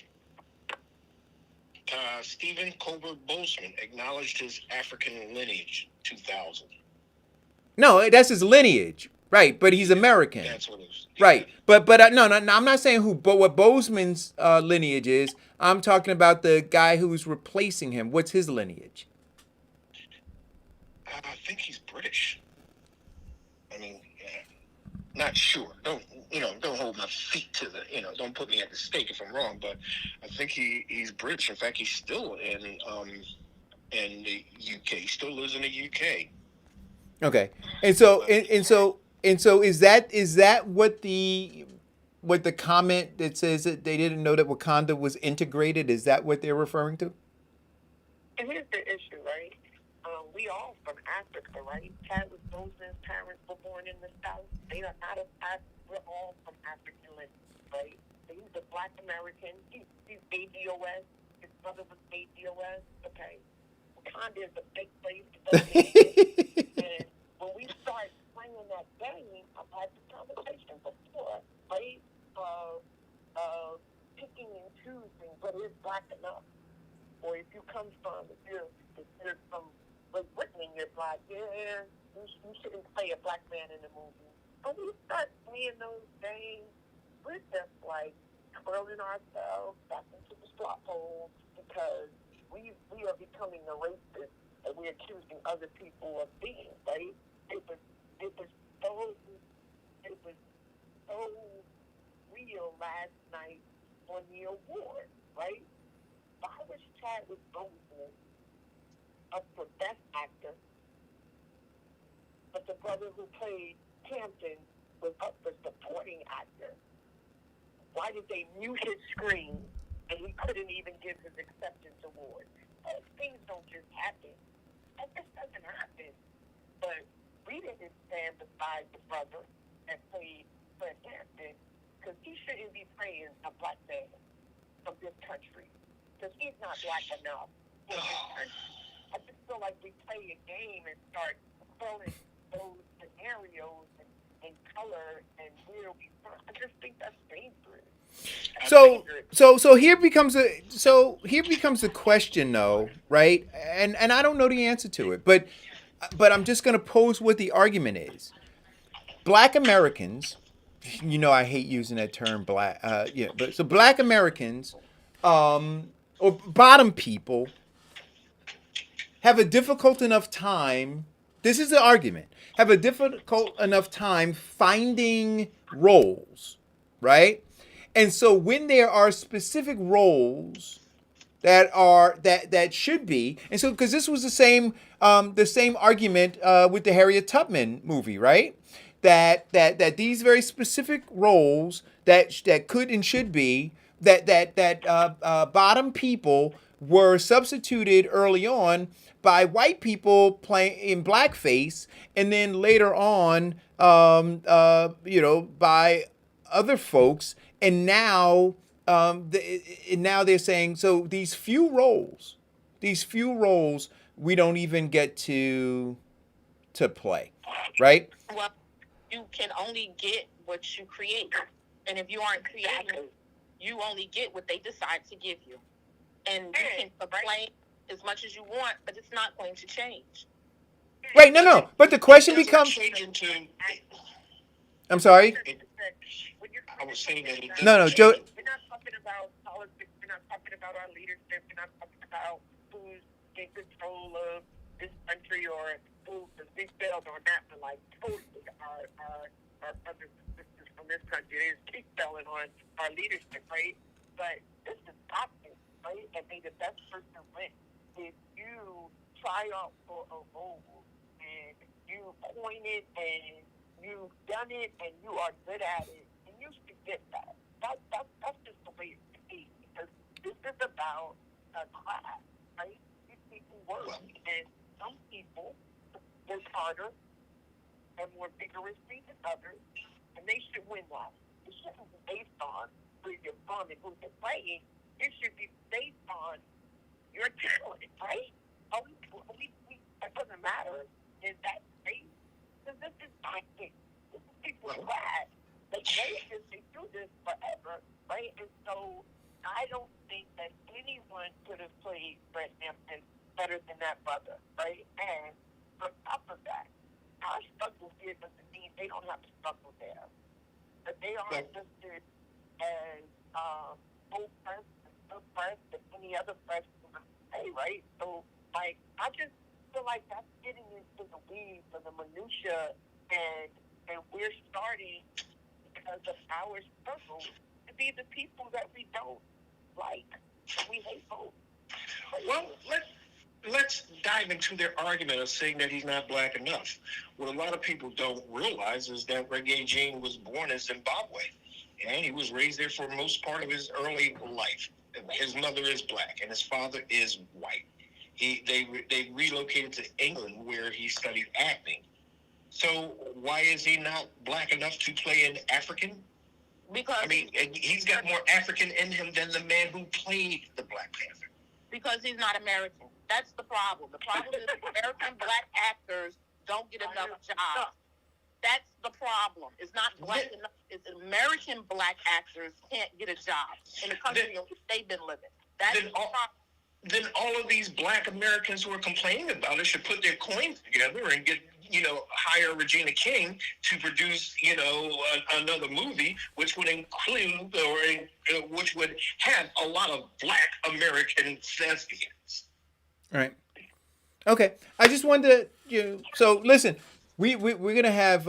Stephen Colbert Boseman, acknowledged his African lineage, 2000. No, that's his lineage, right? But he's American. That's what it is. Right, but no, I'm not saying who, but what Boseman's lineage is. I'm talking about the guy who's replacing him. What's his lineage? I think he's British. I mean, not sure. Don't hold my feet to the, don't put me at the stake if I'm wrong. But I think he's British. In fact, he's still in the UK. He still lives in the UK. Okay, and so is that what the comment that says that they didn't know that Wakanda was integrated? Is that what they're referring to? And here's the issue, right? We all from Africa, right? Chadwick Boseman's parents were born in the South. They are not we're all from African lineage, right? So he's a Black American. He's ADOS. His brother was ADOS. Okay. Wakanda is a big place to go. And when we start playing that game, I've had this conversation before, right? Picking and choosing what is black enough. Or if you come from, if you're from Great Britain and you're black, you shouldn't play a black man in the movie. But we start playing those games, we're just like twirling ourselves back into the slot hole because we are becoming a racist and we're accusing other people of being, right? It was so real last night on the award, right? Why was Chadwick Boseman up for Best Actor, but the brother who played Hampton was up for Supporting Actor? Why did they mute his screen and he couldn't even give his acceptance award? Those things don't just happen. That just doesn't happen. But we didn't stand beside the brother that played Fred Hampton because he shouldn't be playing a black man from this country because he's not black enough for this country. I just feel like we play a game and start throwing those scenarios and color and where we from. I just think that's dangerous. So here becomes the question though, right? And I don't know the answer to it, but but I'm just going to pose what the argument is. Black Americans, I hate using that term, black. But so Black Americans, or bottom people, have a difficult enough time. This is the argument. Have a difficult enough time finding roles, right? And so when there are specific roles that should be, and so because this was the same argument with the Harriet Tubman movie, right? That these very specific roles that could and should be that bottom people were substituted early on by white people playing in blackface, and then later on, by other folks, and now, now they're saying so these few roles, we don't even get to play, right? Well, you can only get what you create, and if you aren't creative, you only get what they decide to give you, and you can complain as much as you want, but it's not going to change. Right? No. But the question becomes. I'm sorry. I was saying that. No, Joe. We're not talking about politics. We're not talking about our leadership. We're not talking about who's in control of this country or who, because we failed on that for like totally our brothers and sisters from this country. They just keep failing on our leadership, right? But this is toxic, right? And may the best person win. If you try out for a role and you coin it and you've done it and you are good at it, and you should get that. That's just the way it should be. Because this is about a class, right? These people work, and some people work harder and more vigorously than others, and they should win that. It shouldn't be based on where you're from and who you're playing. It should be based on your talent, right? That doesn't matter in that space. Because this is my thing. This is people's class. They do this forever, right? And so I don't think that anyone could have played Brett Hampton better than that brother, right? And on top of that, our struggle here doesn't mean they don't have to struggle there. But they are listed as full press and sub-press and any other press would say, right? So, like, I just feel like that's getting into the weeds of the minutia, and we're starting, because of our struggle, to be the people that we don't like. We hate both. Well, let's dive into their argument of saying that he's not black enough. What a lot of people don't realize is that Reggae Gene was born in Zimbabwe, and he was raised there for the most part of his early life. His mother is black, and his father is white. They relocated to England, where he studied acting. So why is he not black enough to play an African? Because he's got more African in him than the man who played the Black Panther. Because he's not American. That's the problem. The problem is American black actors don't get enough jobs. That's the problem. It's not black enough. It's American black actors can't get a job in the country in which they've been living. That's the problem. Then all of these black Americans who are complaining about it should put their coins together and get, hire Regina King to produce, another movie, which would include which would have a lot of black American thespians. All right. Okay. I just wanted to, so listen, we're going to have,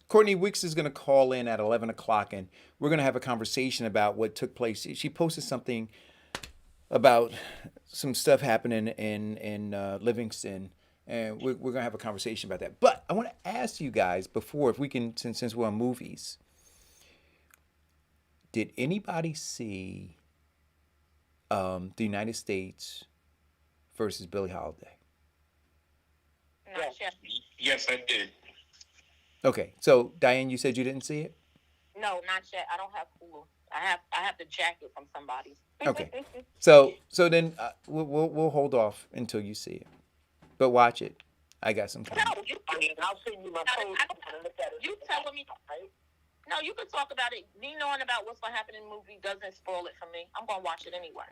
Courtney Wicks is going to call in at 11 o'clock, and we're going to have a conversation about what took place. She posted something about some stuff happening in Livingston, and we're going to have a conversation about that. But I want to ask you guys before, if we can, since we're on movies, did anybody see the United States versus Billie Holiday? Not yet. Yes, I did. Okay, so Diane, you said you didn't see it? No, not yet. I don't have Hulu. I have to jack it from somebody. Okay, so then we'll hold off until you see it, but watch it. I got some time. No, I'll send you my code. You telling me? No, you can talk about it. Me knowing about what's going to happen in the movie doesn't spoil it for me. I'm going to watch it anyway.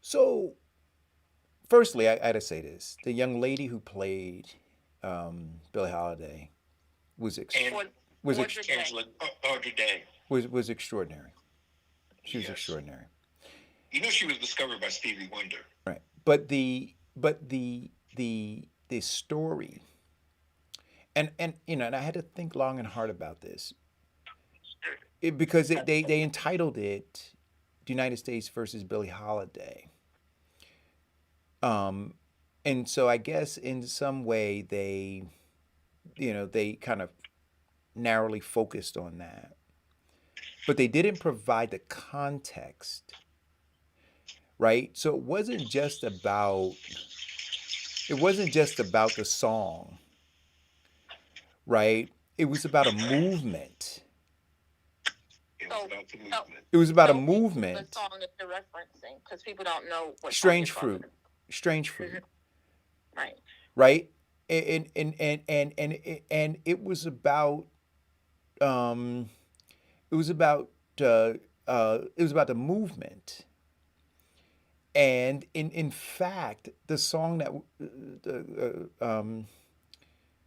So firstly, I gotta say this: the young lady who played Billie Holiday was And was Audrey Day. Angela Audrey Day. was extraordinary. She was Yes. extraordinary. You know, she was discovered by Stevie Wonder. Right. But the story, and and I had to think long and hard about this, because they entitled it "The United States versus Billie Holiday," and so I guess in some way they kind of narrowly focused on that, but they didn't provide the context, right? So it wasn't just about the song, right? It was about a movement. It was about the movement. It was about a The movement. song that you're referencing, because people don't know what song Strange you're talking fruit. Strange fruit. about. Right. Right? And it was about um it was about it was about the movement. And in fact, the song that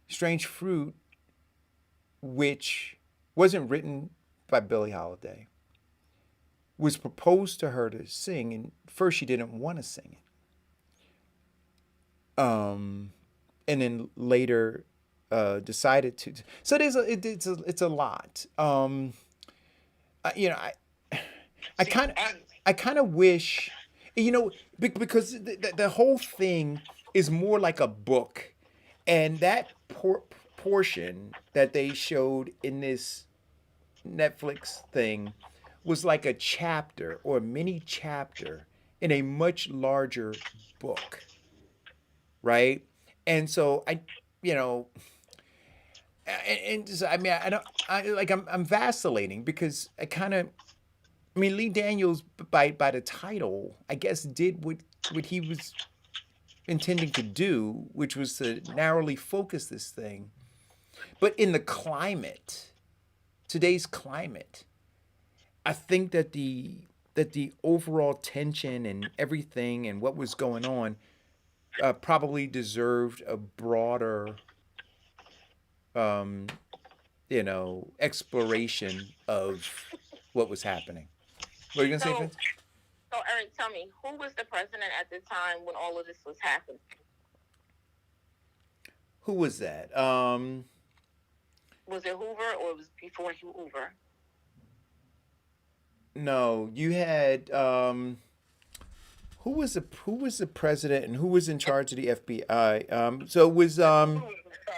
Strange Fruit, which wasn't written by Billie Holiday, was proposed to her to sing, and first she didn't want to sing it. And then later decided to. So it's a lot. You know, I See, kind of I kind of wish, because the whole thing is more like a book, and that portion that they showed in this Netflix thing was like a chapter or a mini chapter in a much larger book, right? And so you know, and just, I mean, I don't, I like, I'm vacillating because I mean, Lee Daniels, by the title, I guess did what he was intending to do, which was to narrowly focus this thing. But in the climate, today's climate, I think that the overall tension and everything and what was going on probably deserved a broader, um, exploration of what was happening. What are you gonna say, So, Vince? so Eric, tell me, who was the president at the time when all of this was happening? Who was that? Was it Hoover or was it before Hoover? No, you had who was the president and who was in charge of the FBI? So it was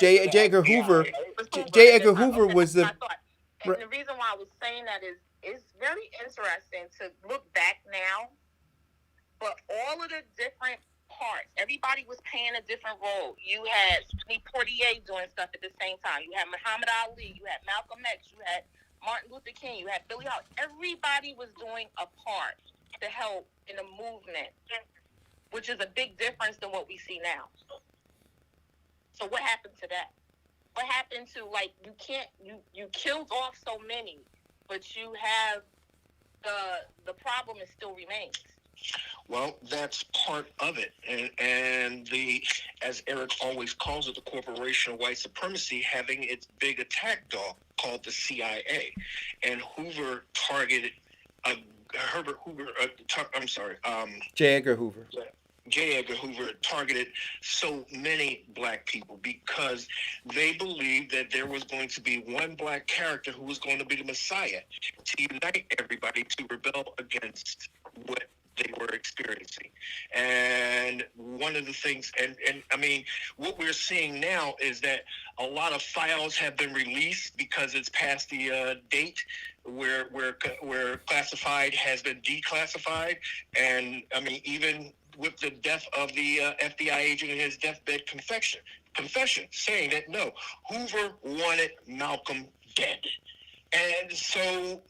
J. Edgar Hoover. It was Hoover J. at Edgar the time. Hoover Okay, was that's the what I thought. And the reason why I was saying that is it's very interesting to look back now, but all of the different parts, everybody was playing a different role. You had Sidney Poitier doing stuff at the same time. You had Muhammad Ali. You had Malcolm X. You had Martin Luther King. You had Billie Holiday. Everybody was doing a part to help in a movement, which is a big difference than what we see now. So what happened to that? What happened to, like, you killed off so many, but you have the problem is still remains. Well, that's part of it, and the, as Eric always calls it, the corporation of white supremacy having its big attack dog called the CIA, and Hoover targeted Herbert Hoover. J. Edgar Hoover. J. Edgar Hoover targeted so many black people because they believed that there was going to be one black character who was going to be the Messiah to unite everybody to rebel against what they were experiencing. And one of the things, and I mean, what we're seeing now is that a lot of files have been released because it's past the date where classified has been declassified. And I mean, even with the death of the FBI agent in his deathbed confession saying that no, Hoover wanted Malcolm dead. And so,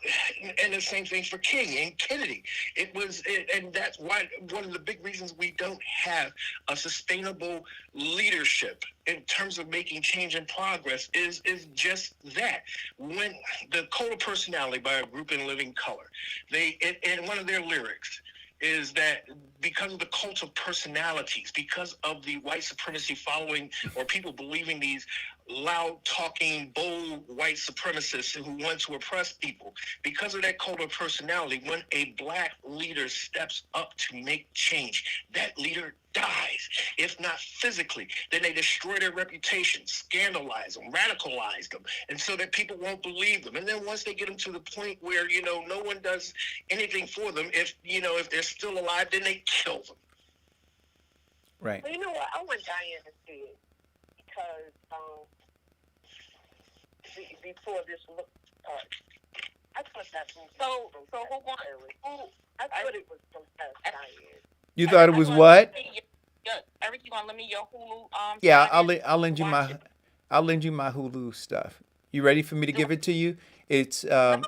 and the same thing for King and Kennedy. And that's why one of the big reasons we don't have a sustainable leadership in terms of making change and progress is just that. When the Code of Personality by a group in Living Color, they in one of their lyrics, is that because of the cult of personalities, because of the white supremacy following or people believing these loud talking, bold white supremacists who want to oppress people, because of that cult of personality, when a black leader steps up to make change, that leader dies. If not physically, then they destroy their reputation, scandalize them, radicalize them, and so that people won't believe them. And then once they get them to the point where, no one does anything for them, if they're still alive, then they kill them. Right. Well, you know what? I want Diane to see it because before this look, I thought that movie. So who won? I thought it was so fast, Diane. You thought it was what? Eric, you want to lend me your Hulu? Yeah, I'll lend you my Hulu stuff. You ready for me to give it to you? It's Had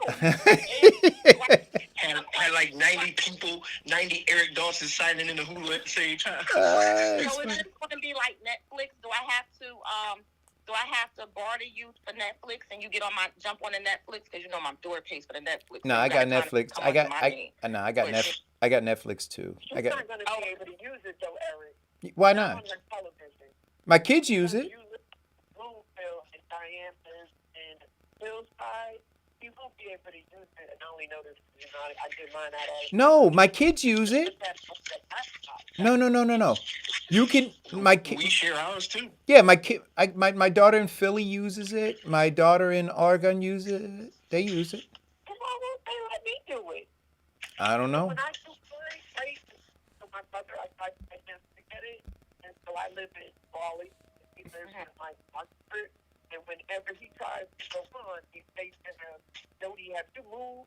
like 90 people, 90 Eric Dawson signing in the Hulu at the same time. So is this going to be like Netflix? Do I have to barter you for Netflix and you jump on the Netflix because my daughter pays for the Netflix? No, I got Netflix. I got Netflix too. She's not going to be able to use it though, Eric. Why Not on not? her television. My kids use it. Louisville and Diane and Bill's side, you won't be able to use it. And I only know this because I did mine out all. No, my kids use it. No. You can We share ours too. Yeah, my daughter in Philly uses it. My daughter in Oregon uses it. They use it. Why won't they let me do it? I don't know. When I do mine, right? So my brother, I just forget it, and so I live in Raleigh. He lives in my Oxford, and whenever he tries to go on, he says to him, "Don't he have to move?"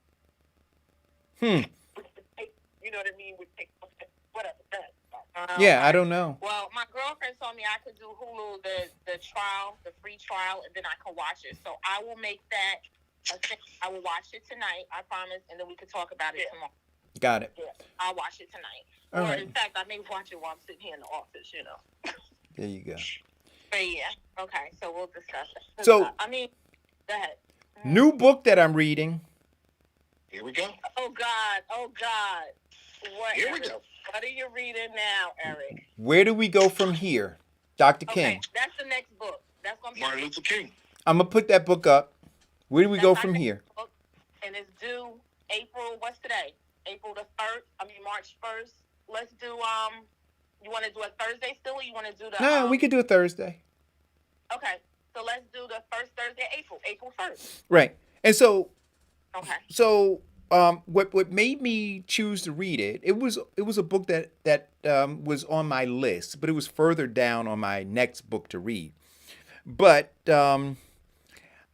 Which would take, you know what I mean? Would take whatever that. Yeah, I don't know. Well, my girlfriend told me I could do Hulu, the trial, the free trial, and then I can watch it. So I will make that a thing. I will watch it tonight, I promise, and then we can talk about it tomorrow. Got it. Yeah, I'll watch it tonight. All or right. in fact, I may watch it while I'm sitting here in the office, There you go. But yeah, okay, so we'll discuss it. So- go ahead. New book that I'm reading. Here we go. Oh God. Here we go. What are you reading now, Eric? Where do we go from here? Dr. King. Okay, that's the next book. That's gonna be Martin Luther King. I'm going to put that book up. Where do we go from here? Book, and it's due April. What's today? April the 1st. March 1st. Let's do You want to do a Thursday still, or you want to do the? No, we could do it Thursday. Okay, so let's do the first Thursday, April 1st. Right. And so Okay. what made me choose to read it? It was a book that was on my list, but it was further down on my next book to read. But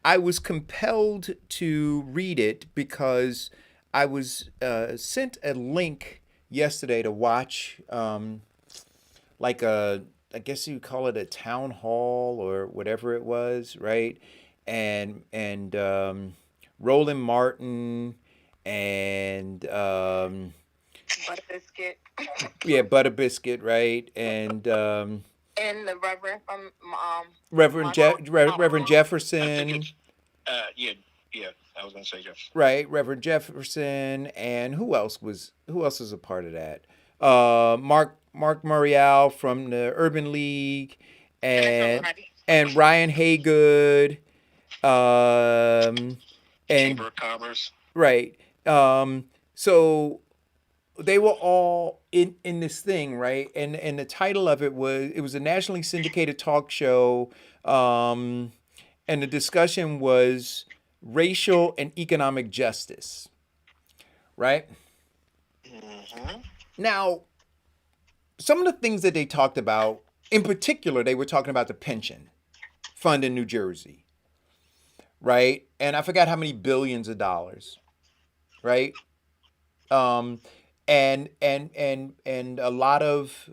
I was compelled to read it because I was sent a link yesterday to watch I guess you call it a town hall or whatever it was, right? And Roland Martin and Butter biscuit. yeah, Butter Biscuit, right? And And the Reverend from Reverend Jefferson, Yeah. I was gonna say Jefferson. right? Reverend Jefferson, and who else was a part of that? Mark Morial from the Urban League, and Ryan Haygood, and Chamber of Commerce. right. So they were all in this thing, right? And the title of it was a nationally syndicated talk show, and the discussion was racial and economic justice, right? Mm-hmm. Now, some of the things that they talked about, in particular, they were talking about the pension fund in New Jersey, right? And I forgot how many billions of dollars, right? And a lot of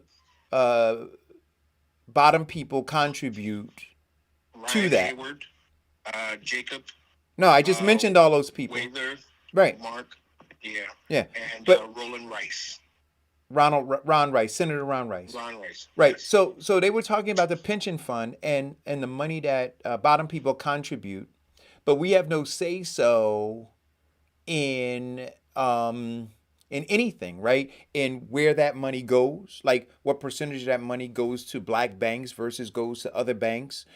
bottom people contribute to Ryan that. Hayward, Jacob, No, I just mentioned all those people, Wather, right? Mark, Yeah, and but Roland Rice. Ron Rice, Senator Ron Rice. Ron Rice. Right. Yes. So they were talking about the pension fund and the money that bottom people contribute, but we have no say so in in anything, right? In where that money goes, like what percentage of that money goes to black banks versus goes to other banks,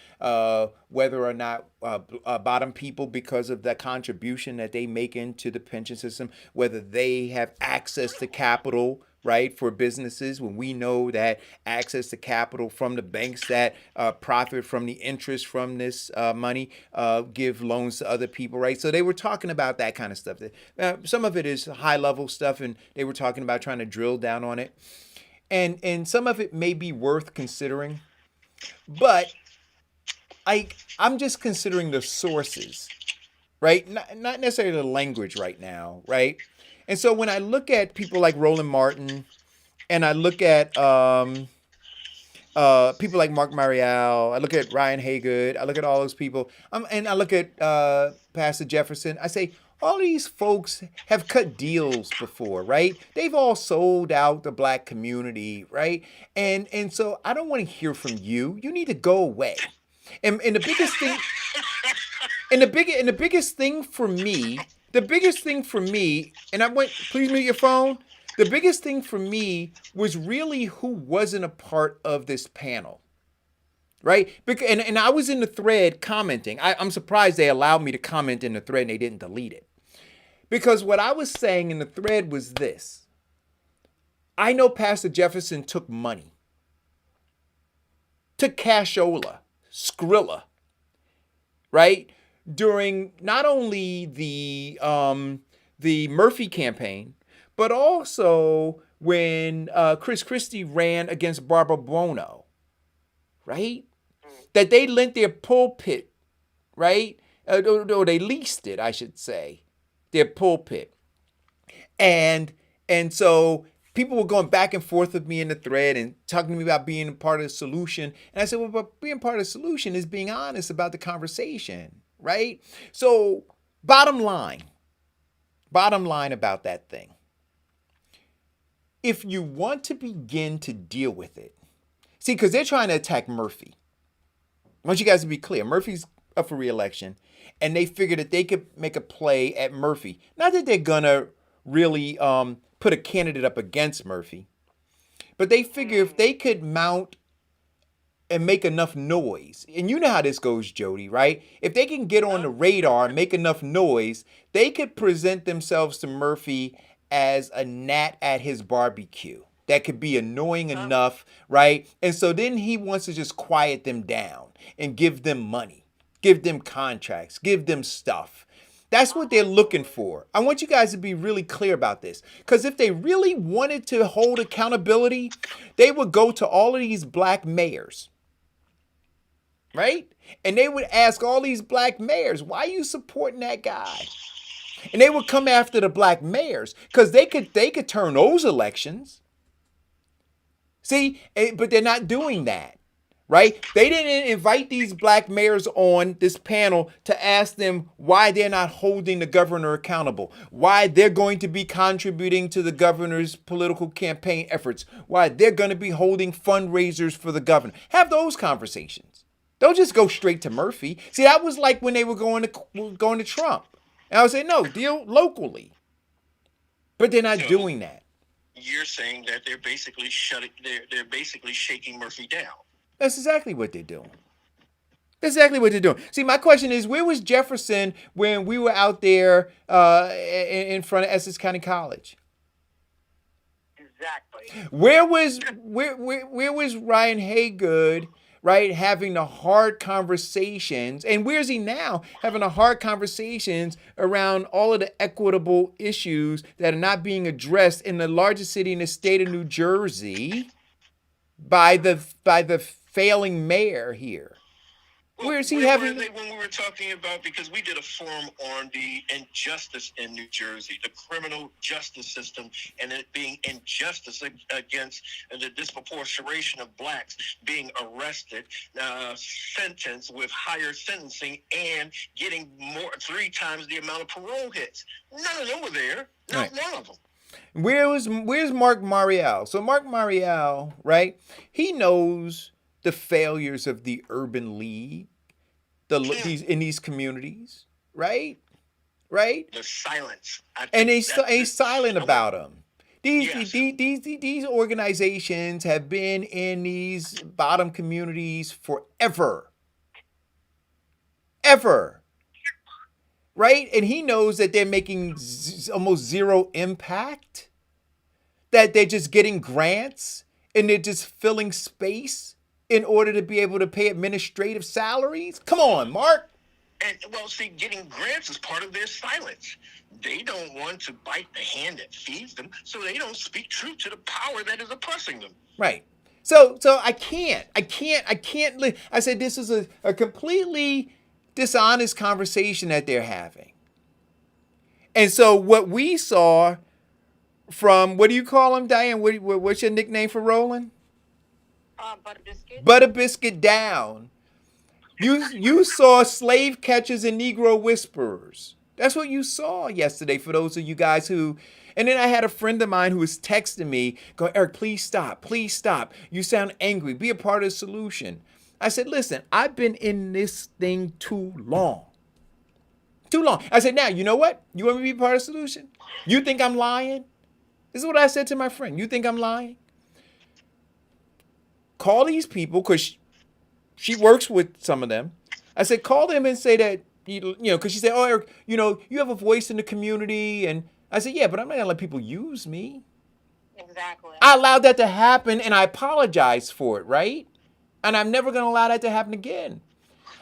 whether or not bottom people, because of the contribution that they make into the pension system, whether they have access to capital, right, for businesses, when we know that access to capital from the banks that profit from the interest from this money give loans to other people, right? So they were talking about that kind of stuff. Some of it is high level stuff, and they were talking about trying to drill down on it. And some of it may be worth considering, but I'm just considering the sources, right? Not necessarily the language right now, right? And so when I look at people like Roland Martin, and I look at people like Mark Marial, I look at Ryan Haygood, I look at all those people, and I look at Pastor Jefferson, I say, all these folks have cut deals before, right? They've all sold out the black community, right? And so I don't want to hear from you. You need to go away. And the biggest thing, the biggest thing for me, and I went, please mute your phone. The biggest thing for me was really who wasn't a part of this panel, right? And I was in the thread commenting. I'm surprised they allowed me to comment in the thread and they didn't delete it. Because what I was saying in the thread was this. I know Pastor Jefferson took money, took cashola, Skrilla, right? During not only the Murphy campaign, but also when Chris Christie ran against Barbara Buono, right? That they lent their pulpit, right? Or they leased it, I should say, their pulpit. And so people were going back and forth with me in the thread and talking to me about being a part of the solution. And I said, well, but being part of the solution is being honest about the conversation, right? So bottom line about that thing. If you want to begin to deal with it, see, because they're trying to attack Murphy. I want you guys to be clear. Murphy's up for re-election, and they figured that they could make a play at Murphy. Not that they're going to really put a candidate up against Murphy, but they figure if they could mount and make enough noise, and you know how this goes, Jody, right? If they can get on the radar and make enough noise, they could present themselves to Murphy as a gnat at his barbecue. That could be annoying enough, right? And so then he wants to just quiet them down and give them money, give them contracts, give them stuff. That's what they're looking for. I want you guys to be really clear about this. Because if they really wanted to hold accountability, they would go to all of these black mayors, right? And they would ask all these black mayors, why are you supporting that guy? And they would come after the black mayors because they could turn those elections. See, but they're not doing that, right? They didn't invite these black mayors on this panel to ask them why they're not holding the governor accountable, why they're going to be contributing to the governor's political campaign efforts, why they're going to be holding fundraisers for the governor. Have those conversations. Don't just go straight to Murphy. See, that was like when they were going to Trump. And I would say, no, deal locally. But they're not doing that. You're saying that they're basically they're basically shaking Murphy down. That's exactly what they're doing. That's exactly what they're doing. See, my question is, where was Jefferson when we were out there in front of Essex County College? Exactly. Where was Ryan Haygood, right, having the hard conversations? And where's he now having the hard conversations around all of the equitable issues that are not being addressed in the largest city in the state of New Jersey by the failing mayor here? Where is he having? When we were talking about, because we did a forum on the injustice in New Jersey, the criminal justice system, and it being injustice against the disproportionation of blacks being arrested, sentenced with higher sentencing, and getting 3 times the amount of parole hits. None of them were there. Not one of them. Where's Mark Marial? So Mark Marial, right? He knows the failures of the Urban League, in these communities, right? The silence. And he's silent about them. These organizations have been in these bottom communities forever. Ever. Right? And he knows that they're making almost zero impact, that they're just getting grants and they're just filling space in order to be able to pay administrative salaries. Come on, Mark. And well, see, getting grants is part of their silence. They don't want to bite the hand that feeds them, so they don't speak truth to the power that is oppressing them. Right. So I can't. I said this is a completely dishonest conversation that they're having. And so what we saw from, what do you call him, Diane? What's your nickname for Roland? Butter biscuit. Butter Biscuit Down. You saw slave catchers and Negro whisperers. That's what you saw yesterday for those of you guys who. And then I had a friend of mine who was texting me, go, Eric, please stop. Please stop. You sound angry. Be a part of the solution. I said, listen, I've been in this thing too long. Too long. I said, now, you know what? You want me to be part of the solution? You think I'm lying? This is what I said to my friend. You think I'm lying? Call these people, because she works with some of them. I said, call them and say that, because she said, oh, Eric, you have a voice in the community. And I said, yeah, but I'm not going to let people use me. Exactly. I allowed that to happen, and I apologize for it, right? And I'm never going to allow that to happen again.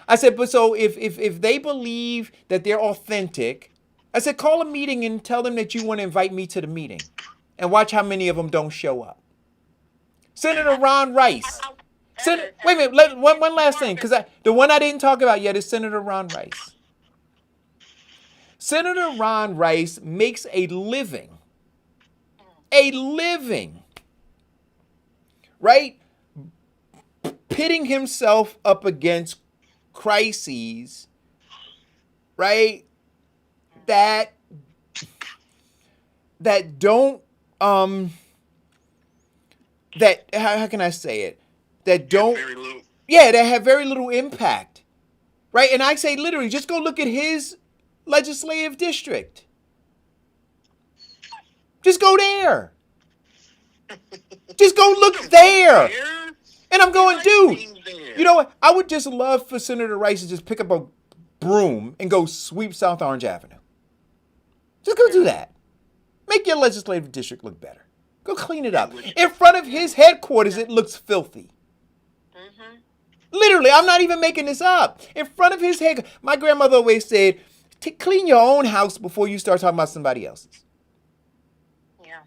I said, but so if they believe that they're authentic, I said, call a meeting and tell them that you want to invite me to the meeting, and watch how many of them don't show up. Senator Ron Rice. Wait a minute, one last thing, because the one I didn't talk about yet is Senator Ron Rice. Senator Ron Rice makes a living, right? Pitting himself up against crises, right? That don't, that, how can I say it? That don't, that have very little impact, right? And I say literally, just go look at his legislative district. Just go there. Just go look there. And I'm going, dude, you know what? I would just love for Senator Rice to just pick up a broom and go sweep South Orange Avenue. Just go do that. Make your legislative district look better. Go clean it up. In front of his headquarters, it looks filthy. Mm-hmm. Literally, I'm not even making this up. In front of his head, my grandmother always said, clean your own house before you start talking about somebody else's. Yeah.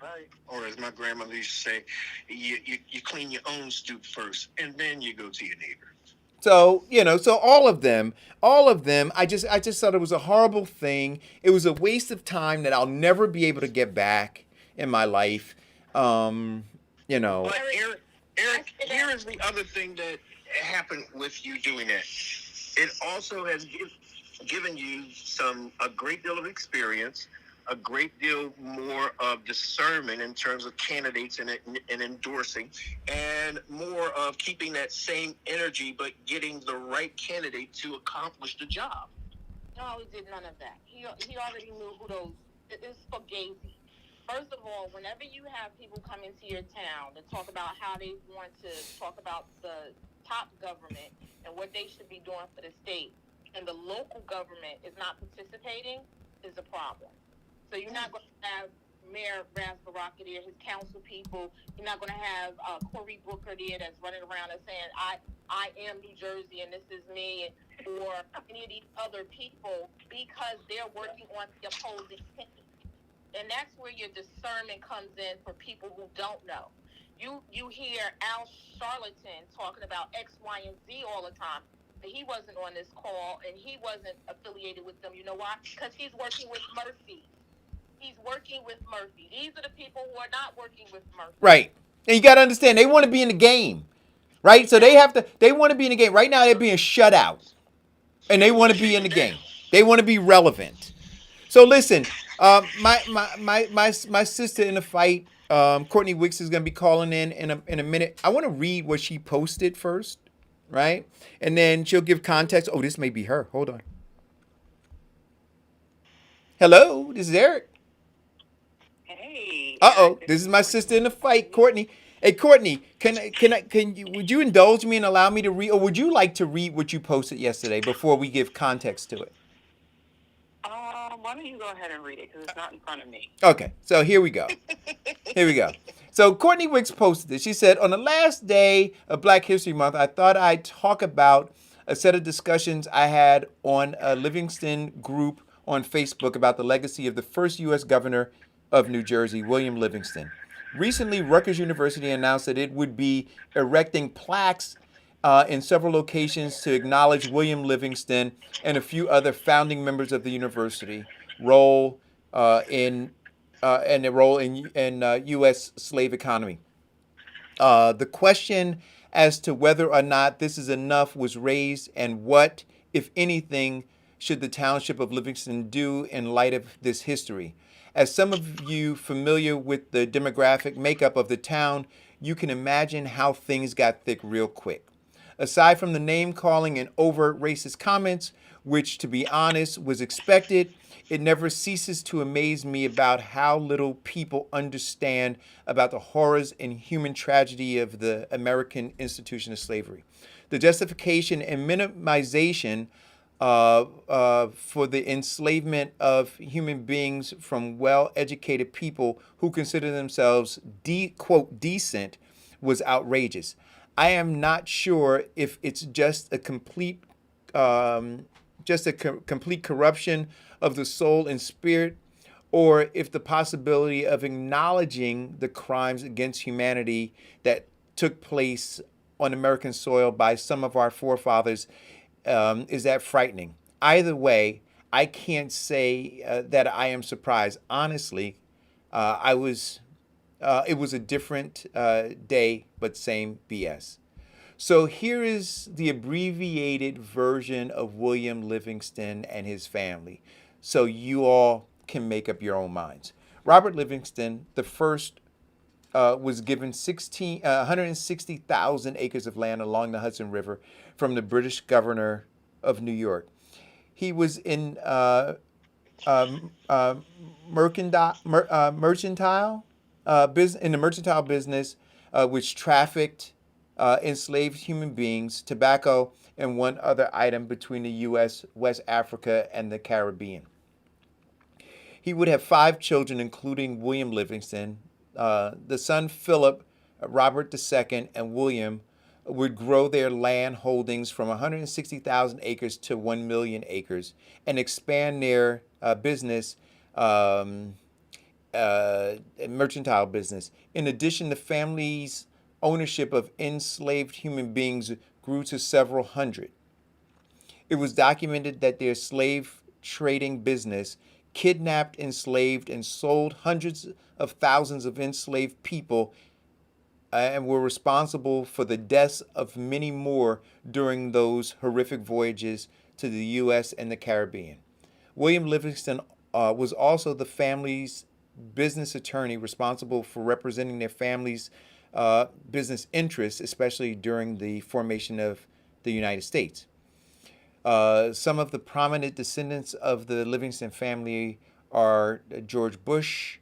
Right. Or as my grandmother used to say, you clean your own stoop first, and then you go to your neighbor. So, so all of them, I just thought it was a horrible thing. It was a waste of time that I'll never be able to get back in my life. But Eric, here is the other thing that happened with you doing that. It also has given you a great deal of experience, a great deal more of discernment in terms of candidates and endorsing, and more of keeping that same energy but getting the right candidate to accomplish the job. No, he did none of that. He already knew who those. It's fugazi. First of all, whenever you have people come into your town to talk about how they want to talk about the top government and what they should be doing for the state, and the local government is not participating, is a problem. So you're not going to have Mayor Ras Baraka there, his council people. You're not going to have Cory Booker there that's running around and saying, I am New Jersey and this is me, or any of these other people, because they're working on the opposing team. And that's where your discernment comes in for people who don't know. You hear Al Charlatan talking about X, Y, and Z all the time. But he wasn't on this call, and he wasn't affiliated with them. You know why? Because he's working with Murphy. He's working with Murphy. These are the people who are not working with Murphy. Right. And you got to understand, they want to be in the game, right? So they want to be in the game. Right now, they're being shut out, and they want to be in the game. They want to be relevant. So listen, my sister in the fight, Courtney Wicks, is going to be calling in a minute. I want to read what she posted first, right? And then she'll give context. Oh, this may be her. Hold on. Hello, this is Eric. Hey. me. This is my sister in the fight, Courtney. Hey, Courtney, would you indulge me and allow me to read, or would you like to read what you posted yesterday before we give context to it? Why don't you go ahead and read it, because it's not in front of me. Okay, so here we go. So Courtney Wicks posted this. She said, on the last day of Black History Month, I thought I'd talk about a set of discussions I had on a Livingston group on Facebook about the legacy of the first U.S. governor of New Jersey, William Livingston. Recently, Rutgers University announced that it would be erecting plaques in several locations to acknowledge William Livingston and a few other founding members of the university role in and their role in U.S. slave economy. The question as to whether or not this is enough was raised, and what, if anything, should the township of Livingston do in light of this history? As some of you familiar with the demographic makeup of the town, you can imagine how things got thick real quick. Aside from the name calling and overt racist comments, which, to be honest, was expected, it never ceases to amaze me about how little people understand about the horrors and human tragedy of the American institution of slavery. The justification and minimization for the enslavement of human beings from well-educated people who consider themselves, quote, decent, was outrageous. I am not sure if it's just a complete corruption of the soul and spirit, or if the possibility of acknowledging the crimes against humanity that took place on American soil by some of our forefathers is that frightening. Either way, I can't say that I am surprised. Honestly, it was a different day, but same BS. So here is the abbreviated version of William Livingston and his family, so you all can make up your own minds. Robert Livingston, the first, was given 160,000 acres of land along the Hudson River from the British governor of New York. He was in mercantile business, which trafficked enslaved human beings, tobacco, and one other item between the U.S., West Africa, and the Caribbean. He would have 5 children, including William Livingston. The son Philip, Robert II, and William would grow their land holdings from 160,000 acres to 1 million acres and expand their business, mercantile business. In addition, the family's ownership of enslaved human beings grew to several hundred. It was documented that their slave trading business kidnapped, enslaved, and sold hundreds of thousands of enslaved people and were responsible for the deaths of many more during those horrific voyages to the U.S. and the Caribbean. William Livingston was also the family's business attorney, responsible for representing their family's business interests, especially during the formation of the United States. Some of the prominent descendants of the Livingston family are George Bush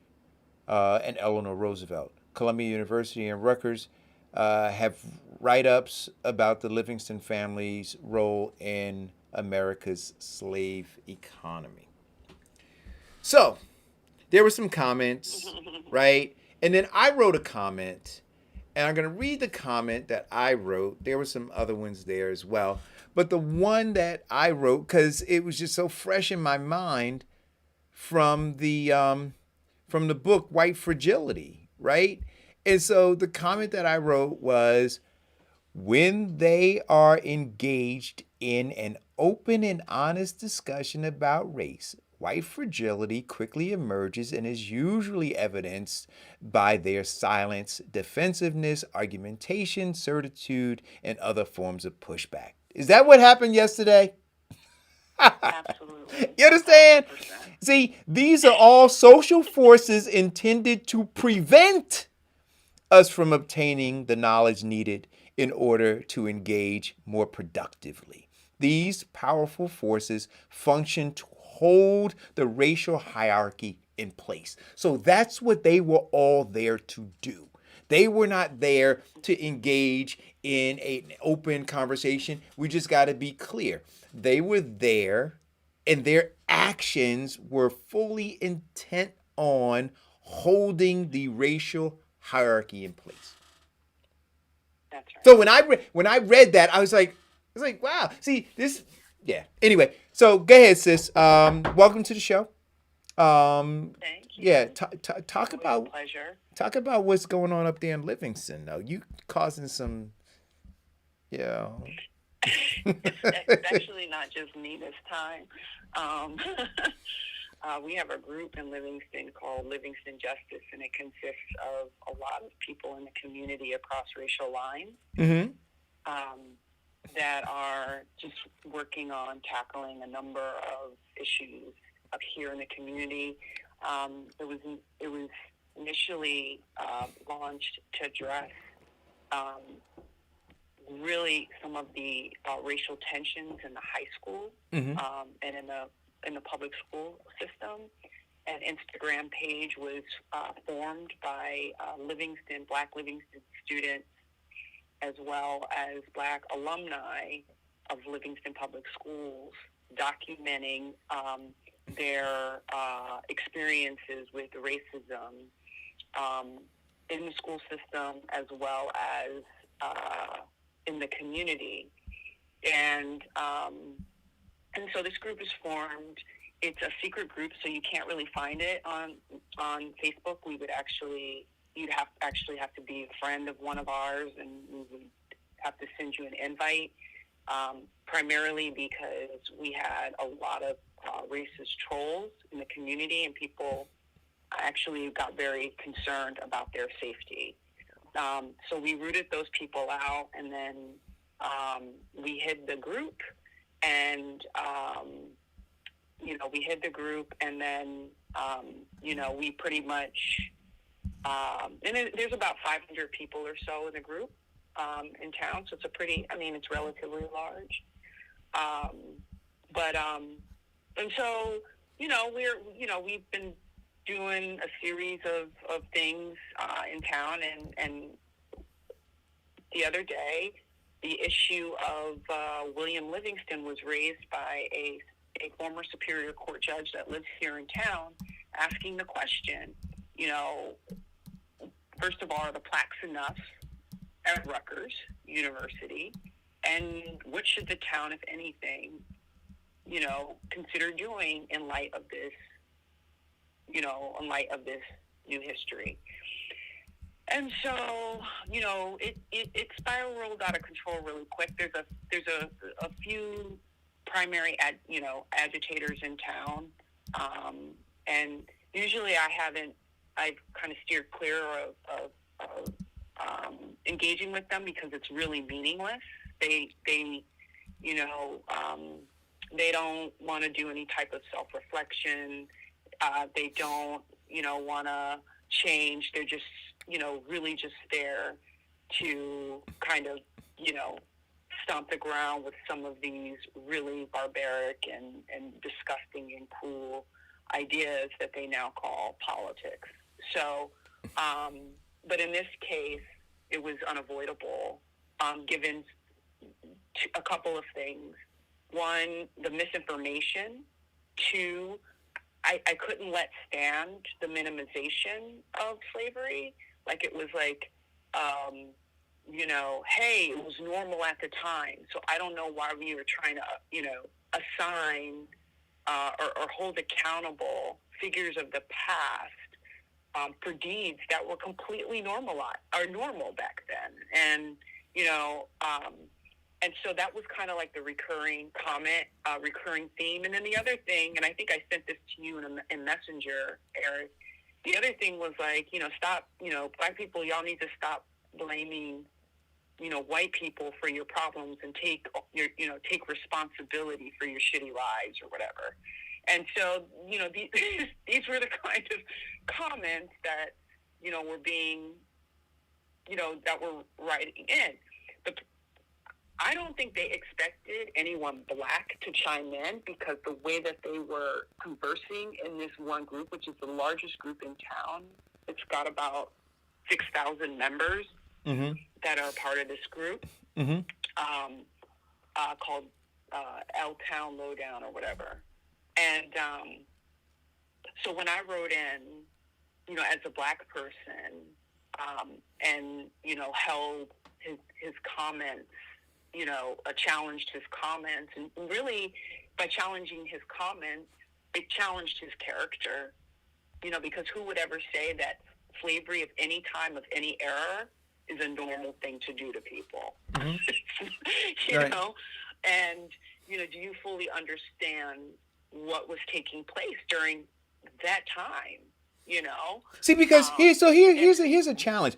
and Eleanor Roosevelt. Columbia University and Rutgers have write-ups about the Livingston family's role in America's slave economy. So, there were some comments, right? And then I wrote a comment, and I'm going to read the comment that I wrote. There were some other ones there as well. But the one that I wrote, because it was just so fresh in my mind from the book White Fragility, right? And so the comment that I wrote was, when they are engaged in an open and honest discussion about race, white fragility quickly emerges and is usually evidenced by their silence, defensiveness, argumentation, certitude, and other forms of pushback. Is that what happened yesterday? Absolutely. You understand? 100%. See, these are all social forces intended to prevent us from obtaining the knowledge needed in order to engage more productively. These powerful forces function to hold the racial hierarchy in place. So that's what they were all there to do. They were not there to engage in an open conversation. We just got to be clear. They were there, and their actions were fully intent on holding the racial hierarchy in place. That's right. So when I read that, I was like, wow. See this, yeah. Anyway, so go ahead, sis. Welcome to the show. Thank you. Yeah, talk about Pleasure. talk about what's going on up there in Livingston. Though you causing some, yeah. It's actually not just me this time. We have a group in Livingston called Livingston Justice, and it consists of a lot of people in the community across racial lines that are just working on tackling a number of issues up here in the community. It was initially launched to address really some of the racial tensions in the high school and in the public school system. An Instagram page was formed by Black Livingston students, as well as Black alumni of Livingston Public Schools, documenting their experiences with racism in the school system, as well as in the community. And so this group is formed. It's a secret group, so you can't really find it on Facebook. You'd have to be a friend of one of ours, and we would have to send you an invite, primarily because we had a lot of racist trolls in the community, and people actually got very concerned about their safety. So we rooted those people out, and then we hid the group, and we pretty much, there's about 500 people or so in the group in town, so it's relatively large. And so, we've been doing a series of things in town, and the other day, the issue of William Livingston was raised by a former Superior Court judge that lives here in town, asking the question, first of all, are the plaques enough at Rutgers University? And what should the town, if anything, consider doing in light of this new history? And so, it spiraled out of control really quick. There's a few primary agitators in town, and usually I've kind of steered clear of engaging with them because it's really meaningless. They don't want to do any type of self-reflection. They don't want to change. They're just really just there to kind of stomp the ground with some of these really barbaric and disgusting and cruel ideas that they now call politics. So, but in this case, it was unavoidable, given a couple of things. One, the misinformation. Two, I couldn't let stand the minimization of slavery. Like, it was like, hey, it was normal at the time. So I don't know why we were trying to, assign or hold accountable figures of the past for deeds that were completely normal back then. And so that was kind of like the recurring comment, recurring theme. And then the other thing, and I think I sent this to you in Messenger, Eric, the other thing was like, stop, Black people, y'all need to stop blaming, white people for your problems and take responsibility for your shitty lives or whatever. And so, these were the kind of comments that, were being, that were writing in. I don't think they expected anyone black to chime in, because the way that they were conversing in this one group, which is the largest group in town, it's got about 6,000 members that are part of this group, called L Town Lowdown or whatever. And so when I wrote in, as a black person, and, held his comments, challenged his comments, and really by challenging his comments, it challenged his character, because who would ever say that slavery of any time, of any era, is a normal thing to do to people? you Right. know? And, do you fully understand what was taking place during that time, See, because here's a challenge.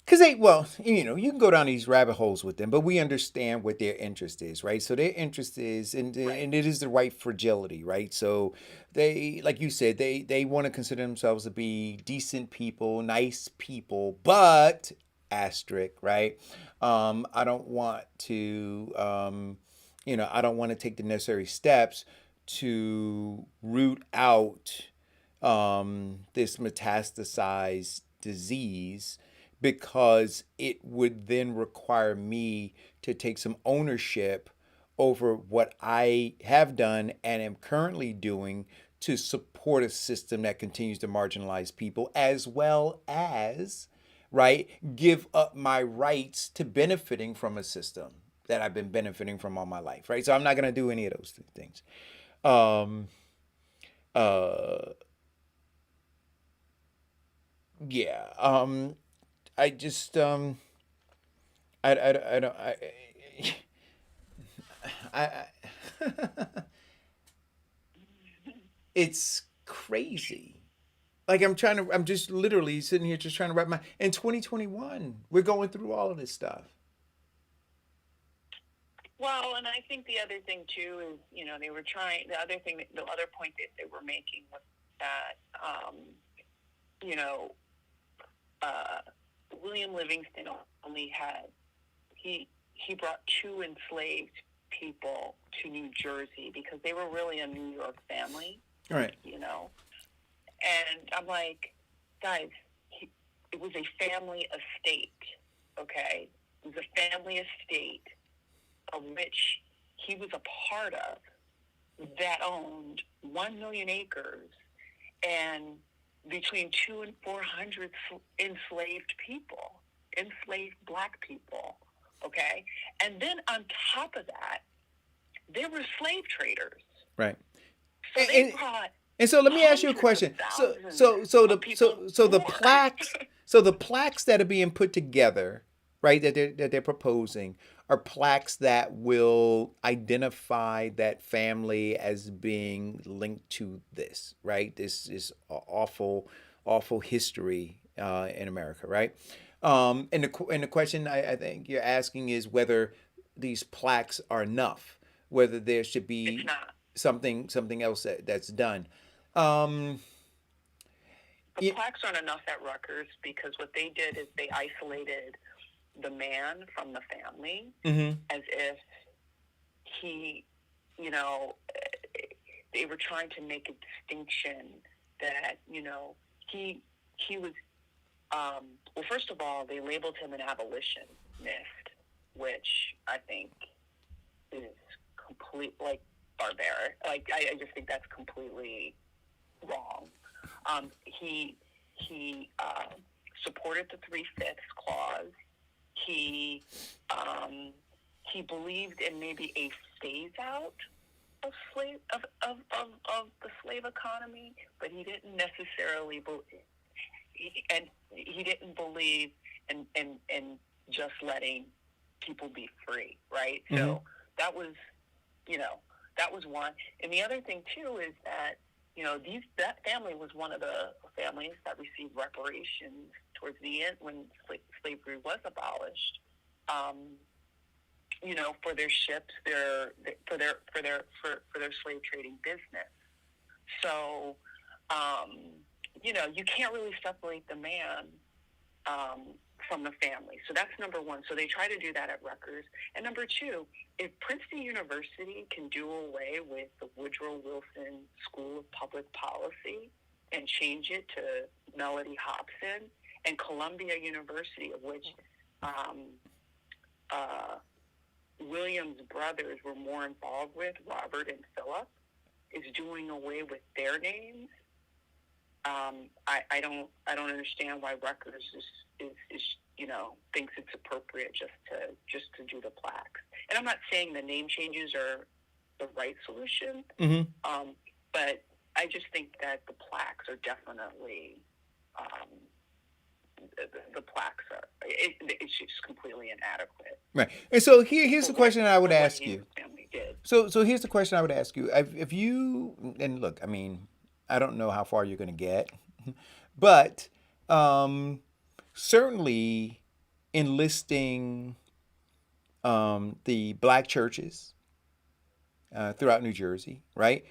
Because you can go down these rabbit holes with them, but we understand what their interest is, right? So their interest is, and it is the white fragility, right? So they, like you said, they want to consider themselves to be decent people, nice people, but asterisk, right? I don't want to, I don't want to take the necessary steps to root out this metastasized disease, because it would then require me to take some ownership over what I have done and am currently doing to support a system that continues to marginalize people, as well as, right, give up my rights to benefiting from a system that I've been benefiting from all my life, right? So I'm not going to do any of those things. Yeah. I just I don't I it's crazy. Like I'm just literally sitting here just trying to wrap my in 2021 we're going through all of this stuff. Well, and I think the other thing too is, they were trying. The other point that they were making was that, William Livingston only had he brought two enslaved people to New Jersey because they were really a New York family, Right. And I'm like, guys, it was a family estate, okay? It was a family estate of which he was a part of, that owned 1 million acres and between 200 and 400 enslaved people, enslaved black people, okay? And then on top of that, there were slave traders. Right. So they brought. And so let me ask you a question. So the plaques that are being put together, right, that they're proposing, are plaques that will identify that family as being linked to this, right? This is awful history in America, right? And the question I think you're asking is whether these plaques are enough, whether there should be something else that's done. The plaques aren't enough at Rutgers because what they did is they isolated the man from the family, as if he, they were trying to make a distinction that, he was, well, first of all, they labeled him an abolitionist, which I think is barbaric. I just think that's completely wrong. He supported the 3/5 clause. He believed in maybe a phase out of the slave economy, but he didn't necessarily he didn't believe in just letting people be free, right? So that was one. And the other thing too is that that family was one of the families that received reparations towards the end when slavery was abolished. For their ships, for their slave trading business. So, you can't really separate the man from the family. So that's number one. So they try to do that at Rutgers. And number two, if Princeton University can do away with the Woodrow Wilson School of Public Policy and change it to Mellody Hobson, and Columbia University, of which William's brothers were more involved with, Robert and Philip, is doing away with their names. I don't understand why Rutgers is thinks it's appropriate just to do the plaques. And I'm not saying the name changes are the right solution, but I just think that the plaques are definitely the plaques are it's just completely inadequate. Right. And so here's the question I would ask you. Did. So here's the question I would ask you. If you, and look, I mean, I don't know how far you're going to get, but certainly enlisting the black churches throughout New Jersey, right,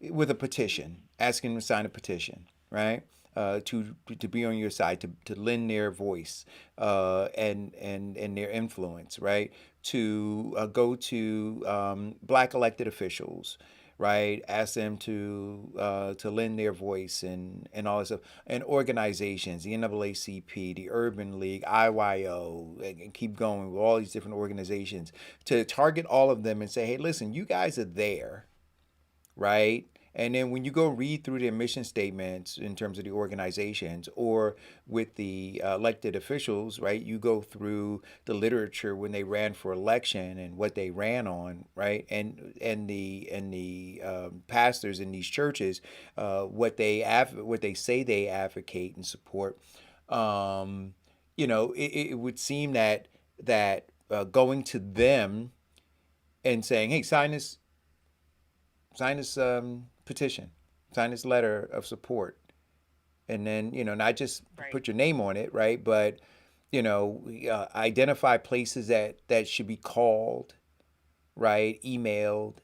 with a petition, asking them to sign a petition, right, to be on your side, to lend their voice and their influence, right, to go to black elected officials, right, ask them to lend their voice and all this stuff, and organizations, the NAACP, the Urban League, IYO, and keep going with all these different organizations, to target all of them and say, hey, listen, you guys are there, right? And then when you go read through their mission statements in terms of the organizations, or with the elected officials, right, you go through the literature when they ran for election and what they ran on, right, and the pastors in these churches, what they say they advocate and support. It would seem that going to them and saying, hey, sign this petition, sign this letter of support, and then not just put your name on it, right, but identify places that should be called, right, emailed,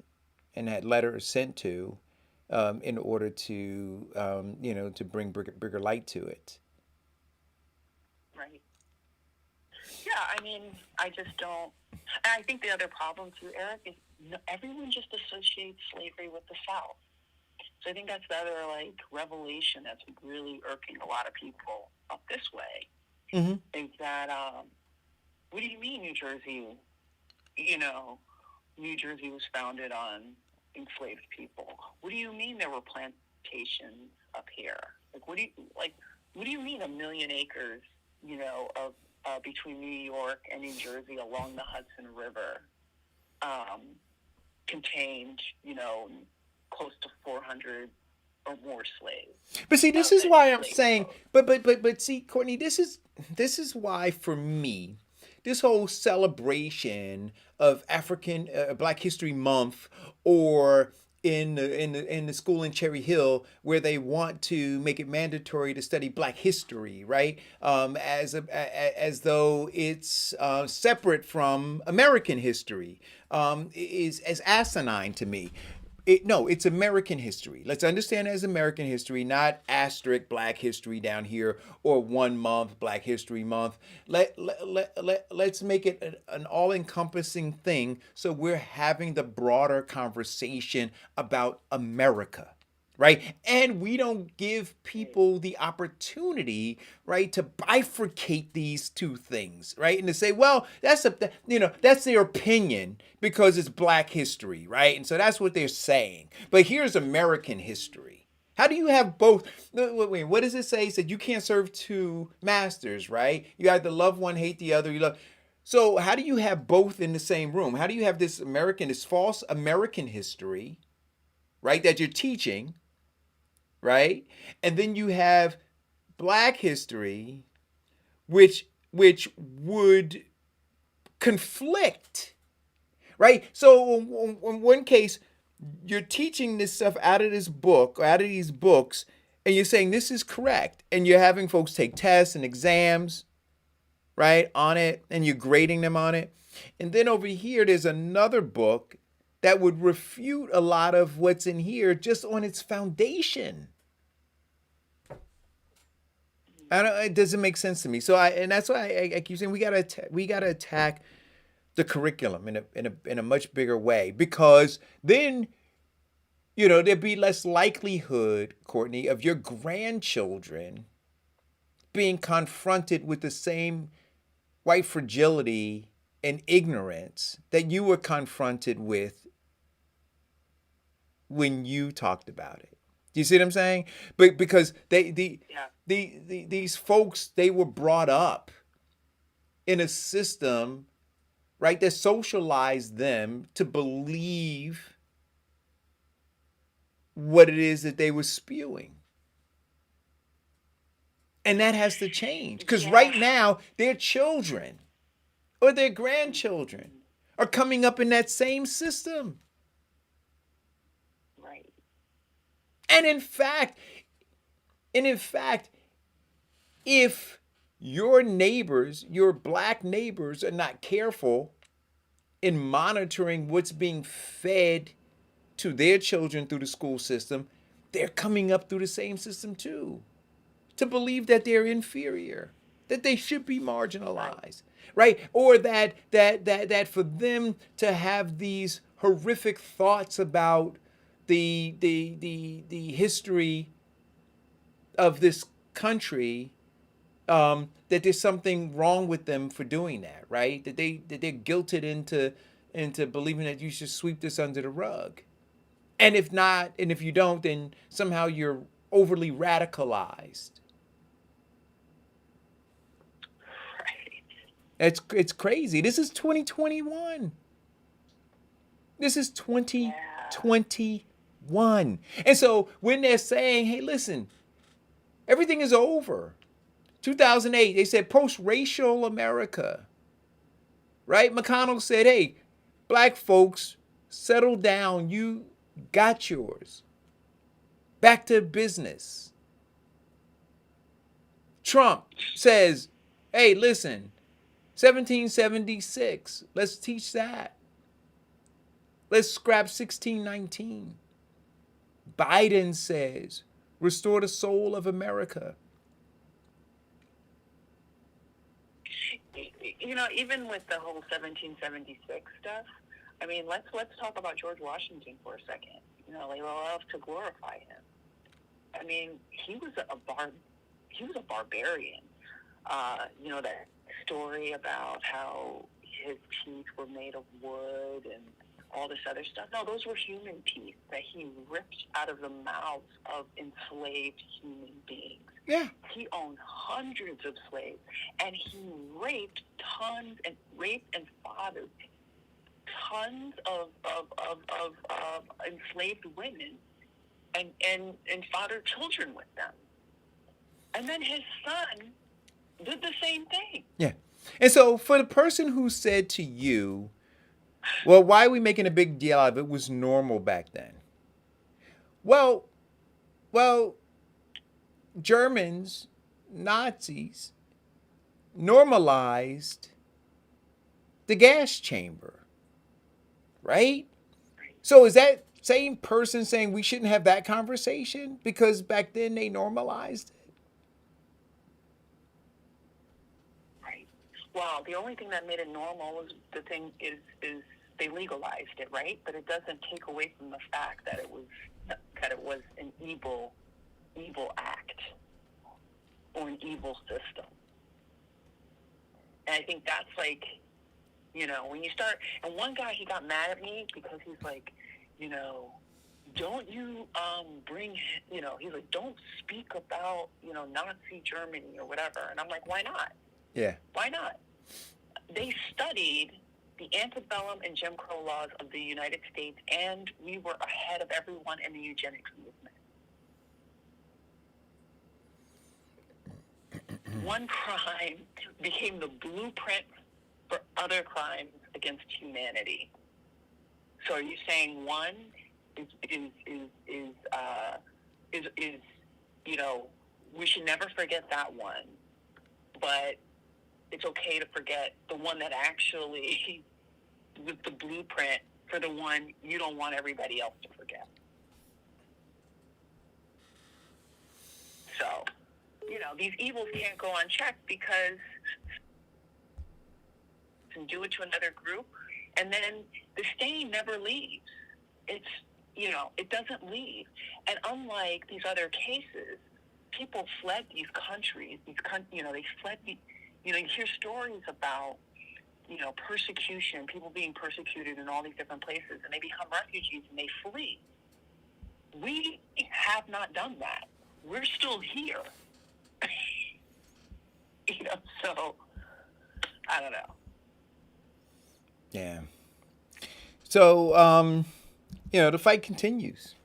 and that letter is sent to, in order to to bring bigger light to it. Right. Yeah, I mean, I just don't. And I think the other problem too, Eric, is everyone just associates slavery with the South. So I think that's the other revelation that's really irking a lot of people up this way. Mm-hmm. Is that what do you mean New Jersey? New Jersey was founded on enslaved people. What do you mean there were plantations up here? What do you mean 1 million acres? Of between New York and New Jersey along the Hudson River contained close to 400 or more slaves. But see, this is why I'm saying, but see, Courtney, this is why for me, this whole celebration of African Black History Month, or in the school in Cherry Hill, where they want to make it mandatory to study Black history, right? As though it's separate from American history, is as asinine to me. No, it's American history. Let's understand it as American history, not asterisk Black history down here, or 1 month Black History Month. Let's make it an all-encompassing thing, so we're having the broader conversation about America, right? And we don't give people the opportunity, right, to bifurcate these two things, right? And to say, well, that's their opinion because it's Black history, right? And so that's what they're saying. But here's American history. How do you have both? Wait, what does it say? It said you can't serve two masters, right? You either love one, hate the other. So how do you have both in the same room? How do you have this false American history, right, that you're teaching, right? And then you have Black history, which would conflict, right? So in one case, you're teaching this stuff out of this book, or out of these books, and you're saying this is correct, and you're having folks take tests and exams, right, on it, and you're grading them on it. And then over here, there's another book that would refute a lot of what's in here just on its foundation. I don't. It doesn't make sense to me. So and that's why I keep saying we gotta attack the curriculum in a much bigger way, because then there'd be less likelihood, Courtney, of your grandchildren being confronted with the same white fragility and ignorance that you were confronted with when you talked about it. Do you see what I'm saying? But because these folks, they were brought up in a system, right, that socialized them to believe what it is that they were spewing. And that has to change, because right now their children or their grandchildren are coming up in that same system. Right. And in fact, if your neighbors, your black neighbors, are not careful in monitoring what's being fed to their children through the school system, they're coming up through the same system too, to believe that they're inferior, that they should be marginalized, right? Or that for them to have these horrific thoughts about the history of this country, that there's something wrong with them for doing that, right? That they're guilted into believing that you should sweep this under the rug. And if not, and if you don't, then somehow you're overly radicalized. It's crazy. This is 2021. This is 2021. And so when they're saying, hey, listen, everything is over. 2008, they said post-racial America. Right? McConnell said, hey, black folks, settle down. You got yours. Back to business. Trump says, hey, listen, 1776, let's teach that. Let's scrap 1619. Biden says, restore the soul of America. Even with the whole 1776 stuff, I mean, let's talk about George Washington for a second. They love to glorify him. I mean, he was a barbarian. That story about how his teeth were made of wood and all this other stuff. No, those were human teeth that he ripped out of the mouths of enslaved human beings. Yeah. He owned hundreds of slaves, and he raped and fathered tons of enslaved women and fathered children with them. And then his son did the same thing. Yeah. And so for the person who said to you, well, why are we making a big deal out of it? It was normal back then. Well, Germans, Nazis, normalized the gas chamber, right? So is that same person saying we shouldn't have that conversation because back then they normalized it? Well, the only thing that made it normal was the thing is they legalized it, right? But it doesn't take away from the fact that it was an evil act or an evil system. And I think that's like, when you start. And one guy, he got mad at me because he's like, don't you bring, he's like, don't speak about Nazi Germany or whatever. And I'm like, why not? Yeah. Why not? They studied the antebellum and Jim Crow laws of the United States, and we were ahead of everyone in the eugenics movement. One crime became the blueprint for other crimes against humanity. So are you saying one is we should never forget that one, but it's okay to forget the one that actually was the blueprint for the one you don't want everybody else to forget. So, these evils can't go unchecked because and do it to another group, and then the stain never leaves. It's, it doesn't leave. And unlike these other cases, people fled these countries. They fled. You hear stories about, persecution, people being persecuted in all these different places, and they become refugees and they flee. We have not done that. We're still here. So I don't know. Yeah. So, the fight continues.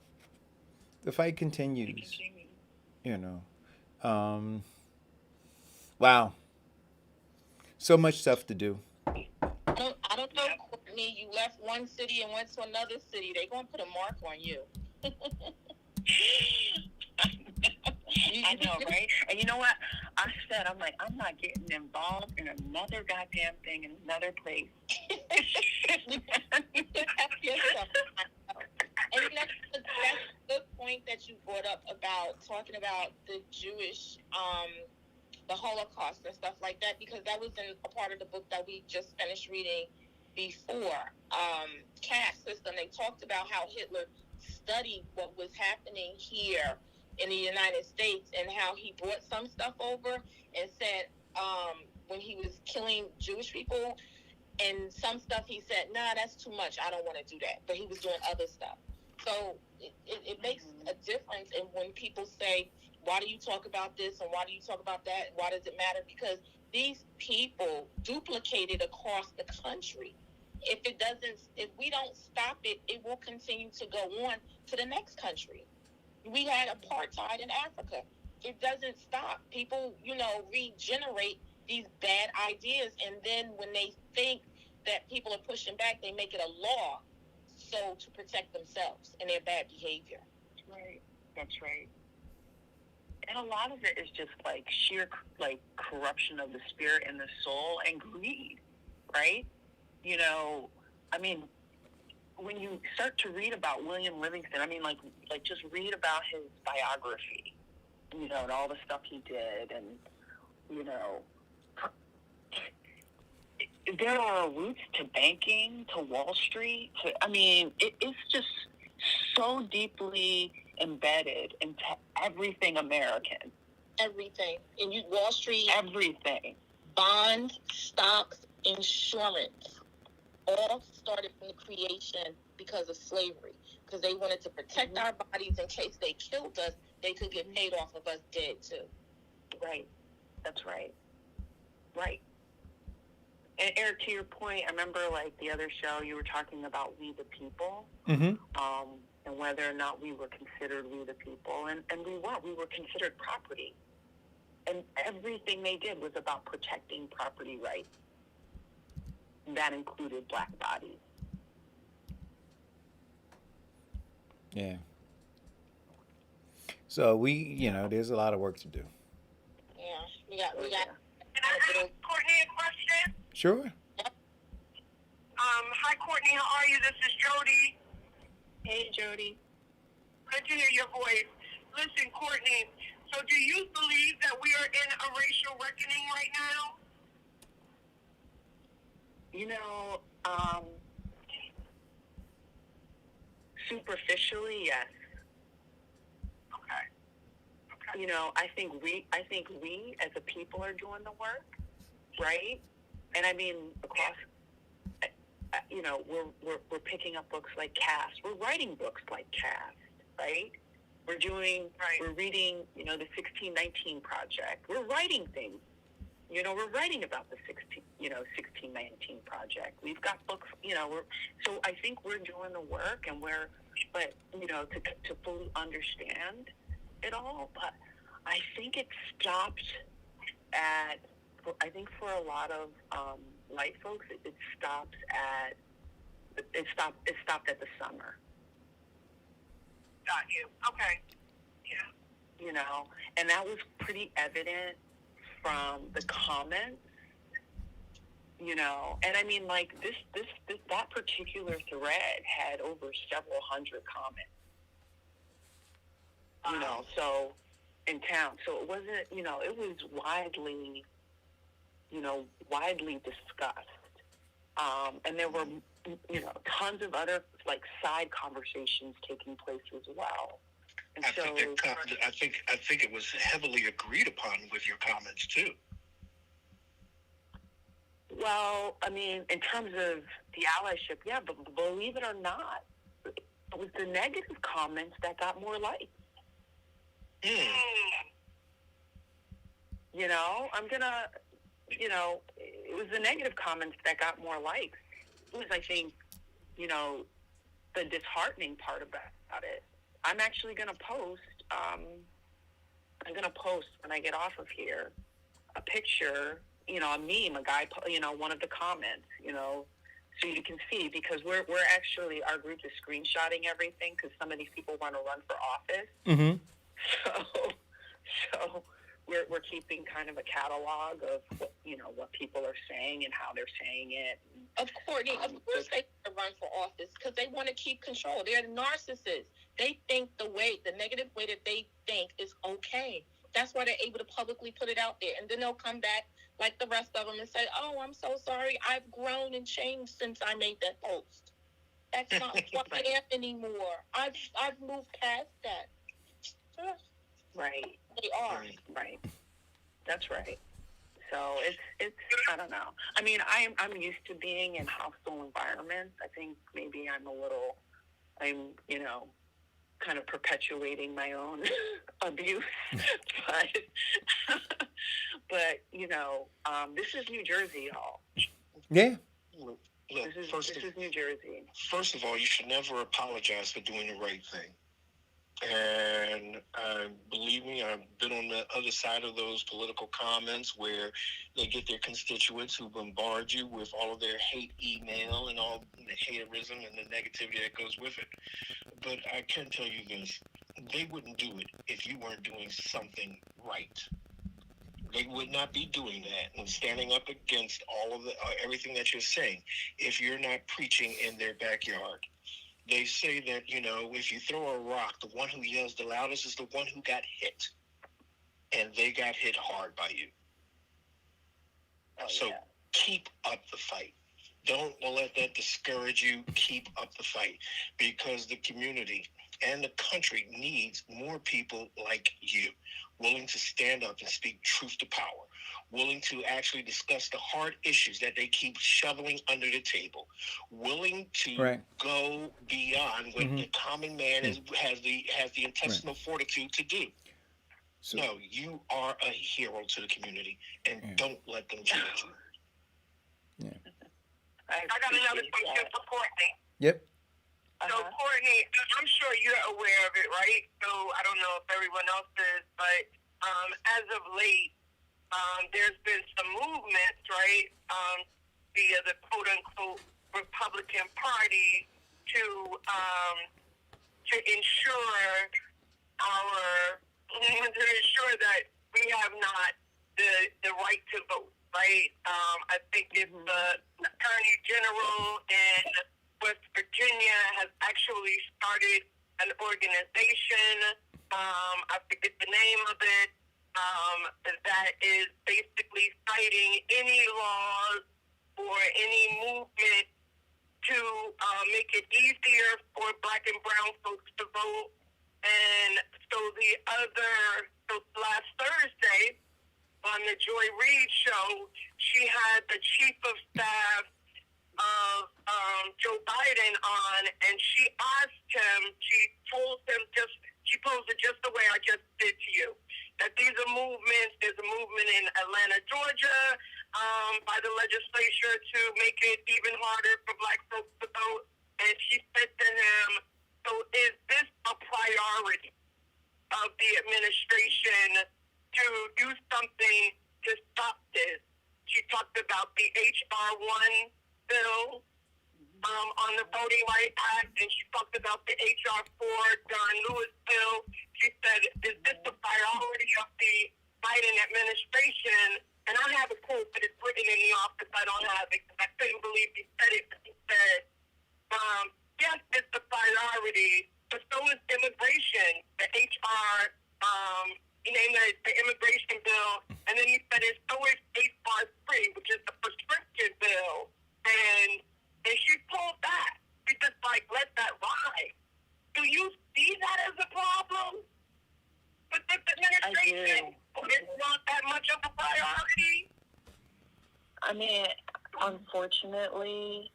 The fight continues. Wow. So much stuff to do. I don't know, Courtney. You left one city and went to another city. They're going to put a mark on you. I know, right? And you know what? I said, I'm like, I'm not getting involved in another goddamn thing in another place. And that's a good point that you brought up about talking about the Jewish, the Holocaust and stuff like that, because that was in a part of the book that we just finished reading before. Caste system. They talked about how Hitler studied what was happening here in the United States and how he brought some stuff over and said when he was killing Jewish people and some stuff he said, nah, that's too much. I don't want to do that. But he was doing other stuff. So it makes a difference in when people say, why do you talk about this and why do you talk about that? Why does it matter? Because these people duplicated across the country. If we don't stop it, it will continue to go on to the next country. We had apartheid in Africa. It doesn't stop. People, regenerate these bad ideas. And then when they think that people are pushing back, they make it a law to protect themselves and their bad behavior. Right. That's right. And a lot of it is just like sheer corruption of the spirit and the soul and greed, right? When you start to read about William Livingston, just read about his biography, and all the stuff he did, and, there are roots to banking, to Wall Street, it's just so deeply embedded into everything American. Everything. And Wall Street. Everything. Bonds, stocks, insurance. All started from the creation because of slavery. Because they wanted to protect our bodies in case they killed us, they could get paid off of us dead too. Right. That's right. Right. And Eric, to your point, I remember the other show you were talking about we the people, and whether or not we were considered we the people, and we were considered property, and everything they did was about protecting property rights. That included black bodies. Yeah. So there's a lot of work to do. Yeah, we got. Can I ask Courtney a question? Sure. Hi, Courtney. How are you? This is Jody. Hey, Jody. Good to hear your voice. Listen, Courtney. So, do you believe that we are in a racial reckoning right now? Superficially, yes. Okay. I think we as a people are doing the work, right? And across, we're picking up books like Caste. We're writing books like Caste, right? We're reading, the 1619 Project. We're writing things. We're writing about the 1619 Project. We've got books, so I think we're doing the work and to fully understand it all. But I think it stopped for a lot of white folks, it stopped at the summer. Got you. Okay. Yeah. And that was pretty evident from the comments, and that particular thread had over several hundred comments, so in town. So it wasn't, it was widely discussed. And there were, tons of other like side conversations taking place as well. And I think it was heavily agreed upon with your comments too. Well, I mean, in terms of the allyship, yeah, but believe it or not, it was the negative comments that got more likes. It was the negative comments that got more likes. It was, I think, the disheartening part about it. I'm actually going to post, when I get off of here, a picture, a meme, a guy, one of the comments, so you can see, because we're actually, our group is screenshotting everything because some of these people want to run for office. Mm-hmm. So we're keeping kind of a catalog of what people are saying and how they're saying it. Of course they want to run for office because they want to keep control. They're narcissists. They think the negative way that they think is okay. That's why they're able to publicly put it out there, and then they'll come back like the rest of them and say, "Oh, I'm so sorry. I've grown and changed since I made that post. That's not who I am anymore. I've moved past that." Right. They are. Right. That's right. So it's I don't know. I mean, I'm used to being in hostile environments. I think maybe I'm kind of perpetuating my own abuse. but this is New Jersey, y'all. Yeah. Look, this is New Jersey. First of all, you should never apologize for doing the right thing. And believe me, I've been on the other side of those political comments where they get their constituents who bombard you with all of their hate email and all the haterism and the negativity that goes with it. But I can tell you this, they wouldn't do it if you weren't doing something right. They would not be doing that and standing up against all of everything that you're saying if you're not preaching in their backyard. They say that, if you throw a rock, the one who yells the loudest is the one who got hit. And they got hit hard by you. So keep up the fight. Don't let that discourage you. Keep up the fight. Because the community and the country needs more people like you, willing to stand up and speak truth to power, willing to actually discuss the hard issues that they keep shoveling under the table, willing to go beyond what the common man has the intestinal fortitude to do. So, no, you are a hero to the community, and don't let them change you. Yeah. I got another question for Courtney. Yep. So, Courtney, I'm sure you're aware of it, right? So, I don't know if everyone else is, but as of late, there's been some movements, right, via the quote-unquote Republican Party to ensure that we have not the right to vote, right? I think it's the Attorney General in West Virginia has actually started an organization. I forget the name of it. That is basically fighting any laws or any movement to make it easier for Black and brown folks to vote. And so last Thursday on the Joy Reid show, she had the chief of staff of Joe Biden on, and she asked him, she posed it just the way I just did to you, that these are movements. There's a movement in Atlanta, Georgia, by the legislature to make it even harder for Black folks to vote. And she said to him, so is this a priority of the administration to do something to stop this? She talked about the H.R. 1 bill on the Voting Rights Act, and she talked about the H.R. 4 John Lewis bill. She said, is this the priority of the Biden administration? And I have a quote, but it's written in the office. I don't have it because I couldn't believe he said it. But he said, yes, it's the priority, but so is immigration. The H.R. the immigration bill, and then you said it's always 853, which is the prescription bill, and she pulled that. She just like let that ride. Do you see that as a problem? But this administration is not that much of a priority. I mean, unfortunately,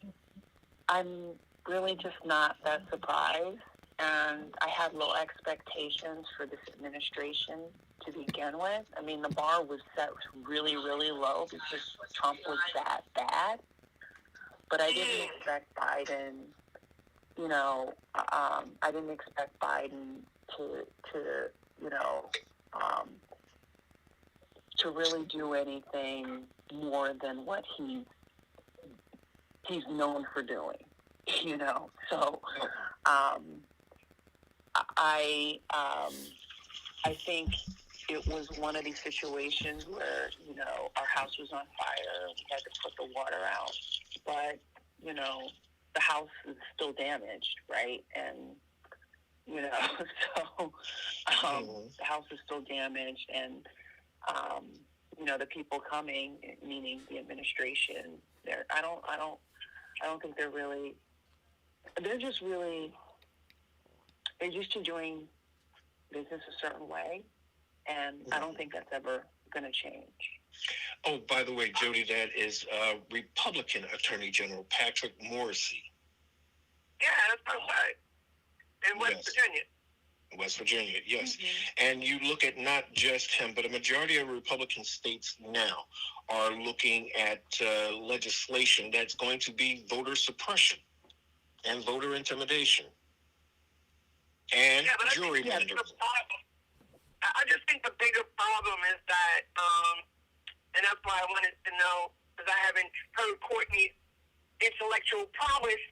I'm really just not that surprised, and I had low expectations for this administration to begin with. I mean, the bar was set really, really low because Trump was that bad, but I didn't expect Biden, you know, I didn't expect Biden to you know, to really do anything more than what he's known for doing, you know. So I think it was one of these situations where, you know, our house was on fire, we had to put the water out, but, you know, the house is still damaged, right? And, you know, so the house is still damaged, and, you know, the people coming, meaning the administration, I don't think they're just doing business a certain way, and I don't think that's ever going to change. Oh, by the way, Jody, that is Republican Attorney General Patrick Morrisey. Yeah, that's what I'm saying. In West Virginia. West Virginia, yes. And you look at not just him, but a majority of Republican states now are looking at legislation that's going to be voter suppression and voter intimidation and gerrymandering. I just think the bigger problem is that, and that's why I wanted to know, because I haven't heard Courtney's intellectual prowess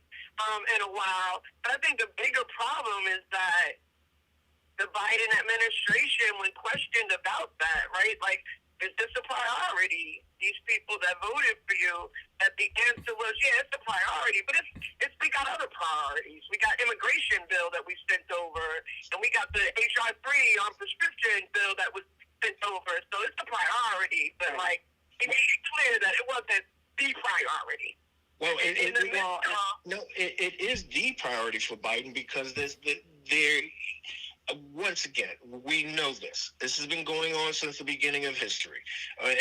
in a while, but I think the bigger problem is that the Biden administration, when questioned about that, right, like, is this a priority? These people that voted for you, that the answer was, yeah, it's a priority, but we got other priorities. We got immigration bill that we sent over, and we got the HR 3 on prescription bill that was sent over. So it's a priority, but like, it made it clear that it wasn't the priority. Well, it is the priority for Biden because once again, we know this. This has been going on since the beginning of history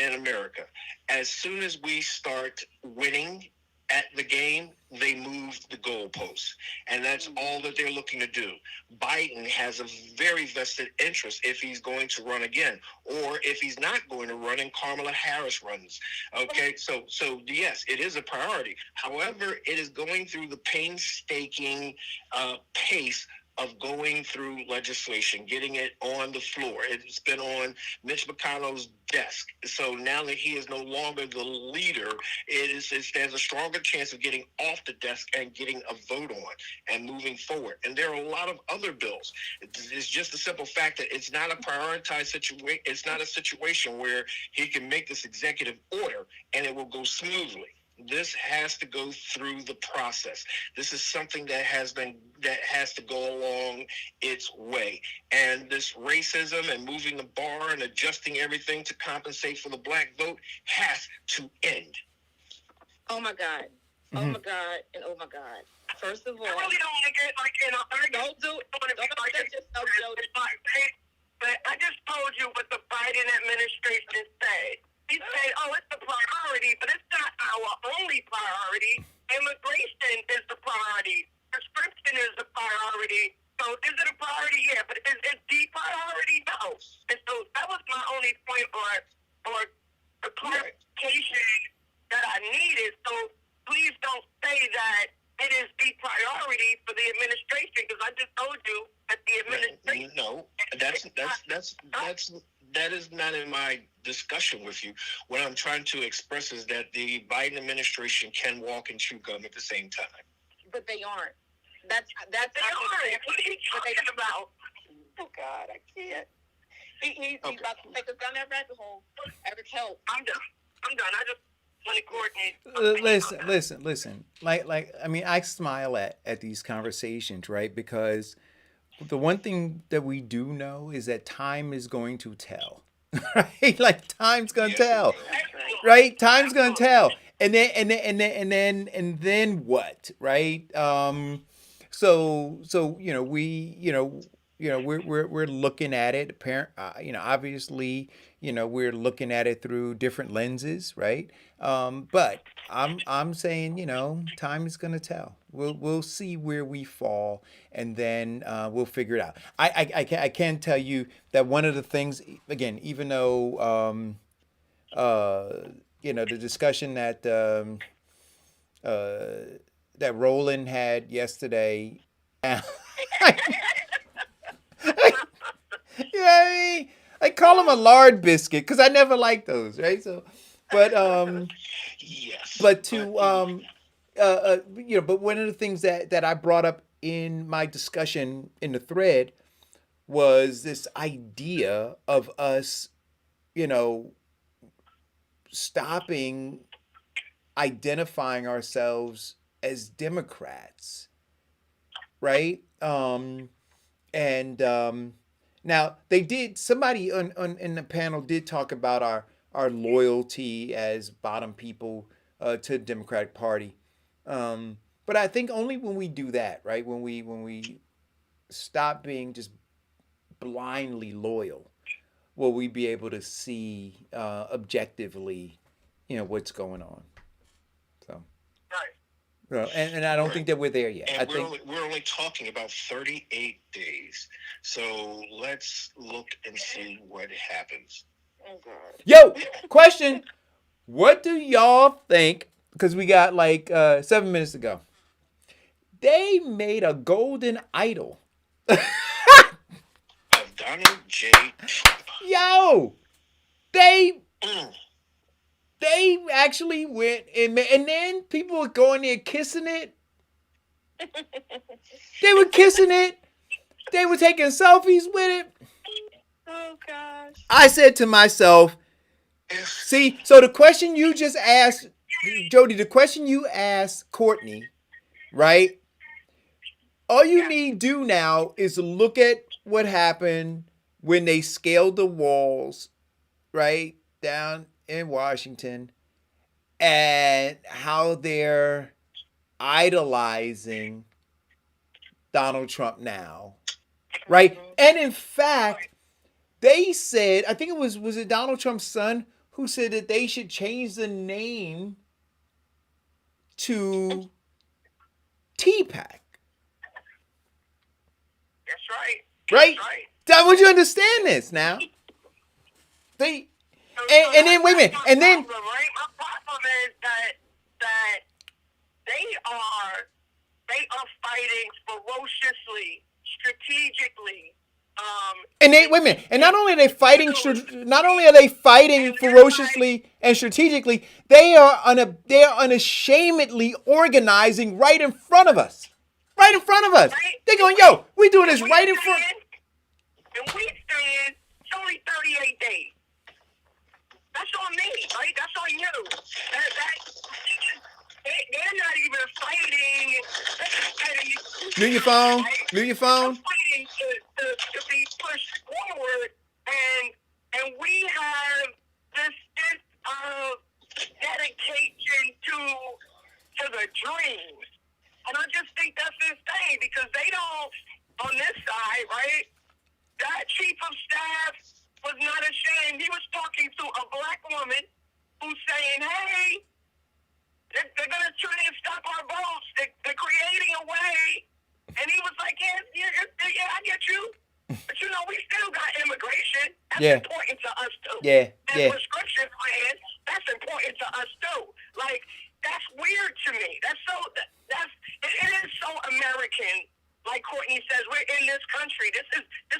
in America. As soon as we start winning at the game, they move the goalposts. And that's all that they're looking to do. Biden has a very vested interest if he's going to run again, or if he's not going to run and Kamala Harris runs. Okay, so yes, it is a priority. However, it is going through the painstaking pace of going through legislation, getting it on the floor. It's been on Mitch McConnell's desk. So now that he is no longer the leader, it stands a stronger chance of getting off the desk and getting a vote on and moving forward. And there are a lot of other bills. It's just the simple fact that it's not a prioritized situation. It's not a situation where he can make this executive order and it will go smoothly. This has to go through the process. This is something that has to go along its way. And this racism and moving the bar and adjusting everything to compensate for the black vote has to end. Oh my God. Oh my God. And oh my God. First of all, I really don't want to get like in a don't do it. Don't upset yourself, Jody. But I just told you what the Biden administration said. He said, oh, it's a priority, but it's not our only priority. Immigration is the priority. Prescription is the priority. So is it a priority? Yeah, but is it the priority? No. And so that was my only point or the clarification that I needed. So please don't say that it is the priority for the administration, because I just told you that the administration... No, that is not in my discussion with you. What I'm trying to express is that the Biden administration can walk and chew gum at the same time. But they aren't. That's they aren't. What are you talking about? Oh God, I can't. He's about to take us down that rabbit hole. Eric, help. I'm done. I just want to coordinate. Listen. Like I mean, I smile at these conversations, right? Because the one thing that we do know is that time is going to tell. right? Like time's gonna Yes, it tell, will. right? Time's gonna tell, and then what, right? So we're looking at it. Apparent, obviously, we're looking at it through different lenses, right? But I'm saying, time is gonna tell. We'll see where we fall, and then we'll figure it out. I can tell you that one of the things, again, even though the discussion that Roland had yesterday. I call him a lard biscuit because I never liked those, right? So, but Yes. but to but one of the things that I brought up in my discussion in the thread was this idea of us, you know, stopping identifying ourselves as Democrats, right? And Now they did. Somebody on in the panel did talk about our loyalty as bottom people to the Democratic Party. But I think only when we do that, right? When we stop being just blindly loyal, will we be able to see objectively, what's going on. So. Right. Well, and I don't think that we're there yet. And I we're, think we're only talking about 38 days. So let's look and see what happens. Oh, God. Yo, question. What do y'all think? Because we got like 7 minutes to go. They made a golden idol. Of Donald J. Trump. Yo, they Mm. they actually went and then people were going there kissing it. They were kissing it. They were taking selfies with it. Oh gosh. I said to myself, see, so the question you just asked, Jody, the question you asked Courtney, right? All you need to do now is look at what happened when they scaled the walls, right, down in Washington, and how they're idolizing Donald Trump now, right? And in fact, they said, I think was it Donald Trump's son who said that they should change the name to TPAC. That's right. Right? That's right. Don, would you understand this now? They and then wait a minute, and then My problem is that they are fighting ferociously, strategically. and they wait a minute, and not only are they fighting ferociously and strategically, they are unashamedly organizing right in front of us. Right in front of us. They're going, yo, we doing this right in front. And we saying it's only 38 days. That's on me, right? That's on you. They're not even fighting. Mute your phone. Mute your phone. They're fighting to be pushed forward, and we have this sense of dedication to the dream. And I just think that's insane because they don't, on this side, right? That chief of staff was not ashamed. He was talking to a black woman who's saying, hey, they're going to try and stop our votes. They're creating a way. And he was like, yeah, I get you. But, we still got immigration. That's important to us, too. Yeah, and prescription plans, that's important to us, too. Like, that's weird to me. It is so American. Like Courtney says, we're in this country. This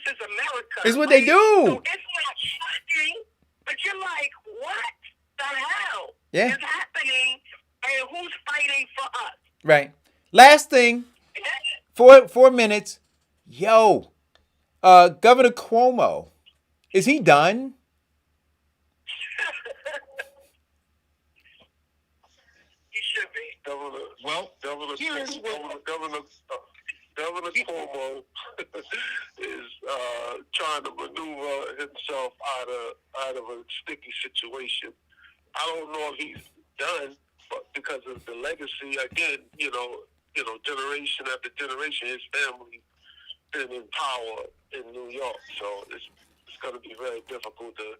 is America. It's what they do. So it's not shocking, but you're like, what the hell is happening, and who's fighting for us? Right. Last thing, 4 minutes. Yo, Governor Cuomo, is he done? He should be. Governor Governor Cuomo is trying to maneuver himself out of a sticky situation. I don't know if he's done, but because of the legacy, again, generation after generation, his family been in power in New York, so it's going to be very difficult to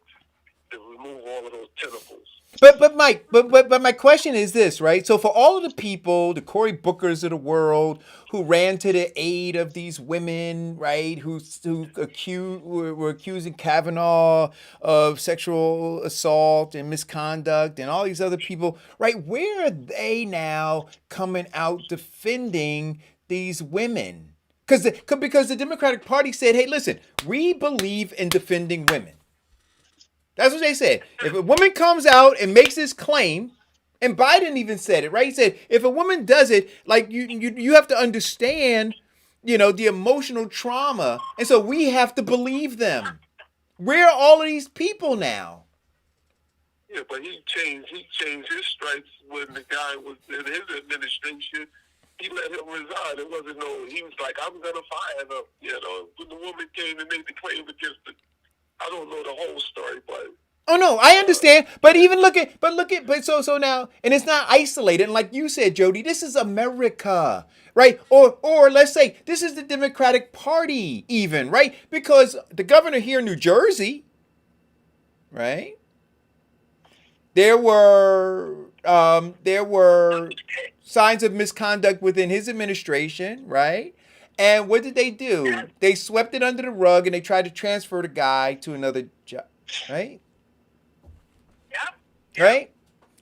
remove all of those tentacles. But Mike, but my question is this, right? So for all of the people, the Cory Bookers of the world, who ran to the aid of these women, right? Who were accusing Kavanaugh of sexual assault and misconduct, and all these other people, right? Where are they now coming out defending these women? Because the Democratic Party said, hey, listen, we believe in defending women. That's what they said. If a woman comes out and makes this claim, and Biden even said it, right? He said, if a woman does it, like you have to understand, the emotional trauma. And so we have to believe them. Where are all of these people now? Yeah, but he changed his stripes when the guy was in his administration. He let him resign. It wasn't he was like, I'm going to fire them. When the woman came and made the claim against the, I don't know the whole story, but oh no, I understand. But even so now, and it's not isolated. And like you said, Jody, this is America, right? Or let's say this is the Democratic Party, even, right? Because the governor here in New Jersey, right? There were signs of misconduct within his administration, right? And what did they do? They swept it under the rug and they tried to transfer the guy to another job, right? Yeah. Right?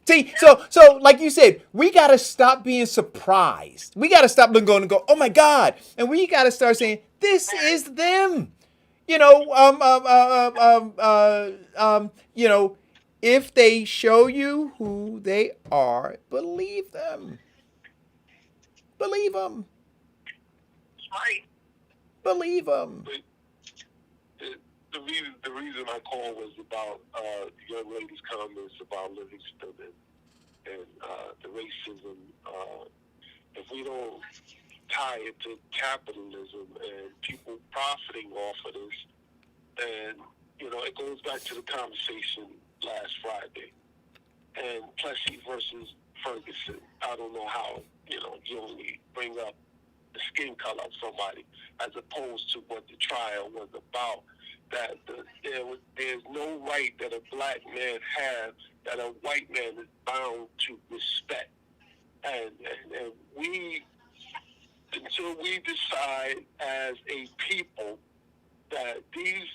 See, so like you said, we got to stop being surprised. We got to stop going and go, oh my God. And we got to start saying, this is them. If they show you who they are, believe them. Believe them. Right. Believe them. The reason I called was about the young lady's comments about Livingston and the racism. If we don't tie it to capitalism and people profiting off of this, and it goes back to the conversation last Friday and Plessy versus Ferguson. I don't know how you only bring up the skin color of somebody as opposed to what the trial was about. That there's no right that a black man has that a white man is bound to respect. And we, until we decide as a people that these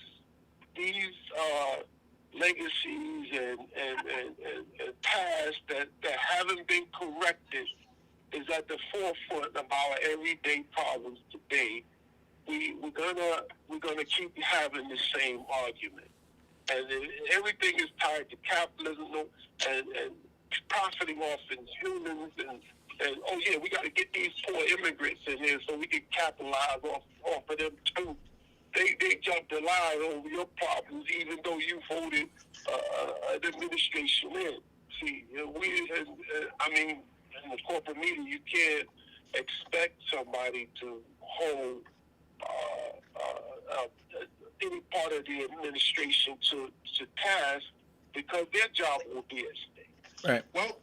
legacies and past that haven't been corrected is at the forefront of our everyday problems today, we're gonna keep having the same argument, and everything is tied to capitalism and profiting off in humans and oh yeah, we got to get these poor immigrants in here so we can capitalize off of them too. They jumped the line over your problems, even though you voted an administration in. See, in the corporate media, you can't expect somebody to hold any part of the administration to task because their job will be at stake. Right. Well,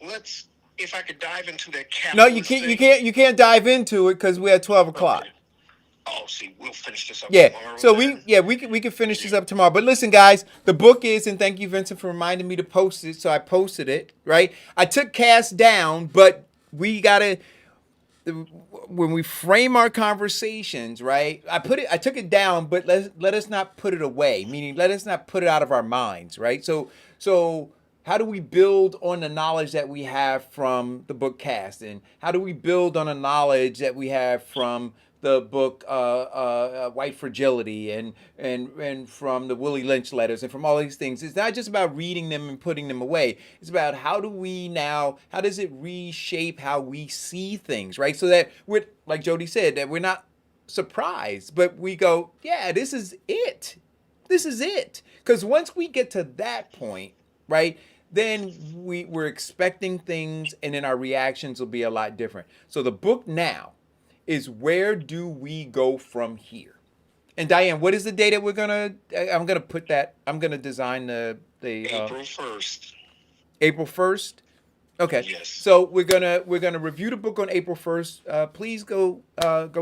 if I could dive into that capitalist No, you can't. You can't dive into it because we're at 12 o'clock. Okay. Oh, see, we'll finish this up tomorrow. So we can finish this up tomorrow. But listen, guys, the book is, and thank you, Vincent, for reminding me to post it. So I posted it, right? I took Cass down, but we gotta, when we frame our conversations, right? I took it down, but let us not put it away. Meaning, let us not put it out of our minds, right? So how do we build on the knowledge that we have from the book Cast, and how do we build on the knowledge that we have from the book White Fragility and from the Willie Lynch letters and from all these things? It's not just about reading them and putting them away. It's about how does it reshape how we see things, right? So that we're, like Jody said, that we're not surprised, but we go, yeah, this is it. This is it. Because once we get to that point, right, then we're expecting things, and then our reactions will be a lot different. So the book now is where do we go from here? And Diane, what is the day that we're gonna? I'm gonna put that. I'm gonna design the April 1st. April 1st. Okay. Yes. So we're gonna review the book on April 1st. Please go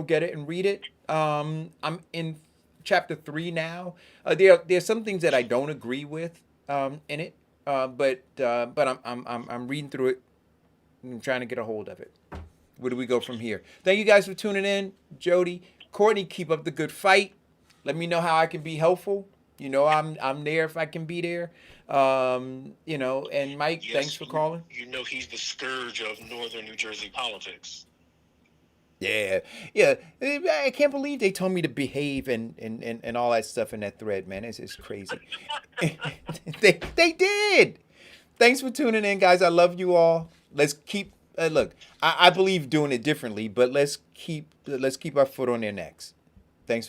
get it and read it. I'm in chapter 3 now. There's some things that I don't agree with in it, but I'm reading through it and trying to get a hold of it. Where do we go from here? Thank you guys for tuning in. Jody, Courtney, keep up the good fight. Let me know how I can be helpful. You know, I'm there if I can be there. You know, and Mike, Yes, thanks for calling. You know he's the scourge of northern New Jersey politics. Yeah. I can't believe they told me to behave and all that stuff in that thread, man. It's crazy. they did. Thanks for tuning in, guys. I love you all. Let's keep look. I believe doing it differently, but let's keep our foot on their necks.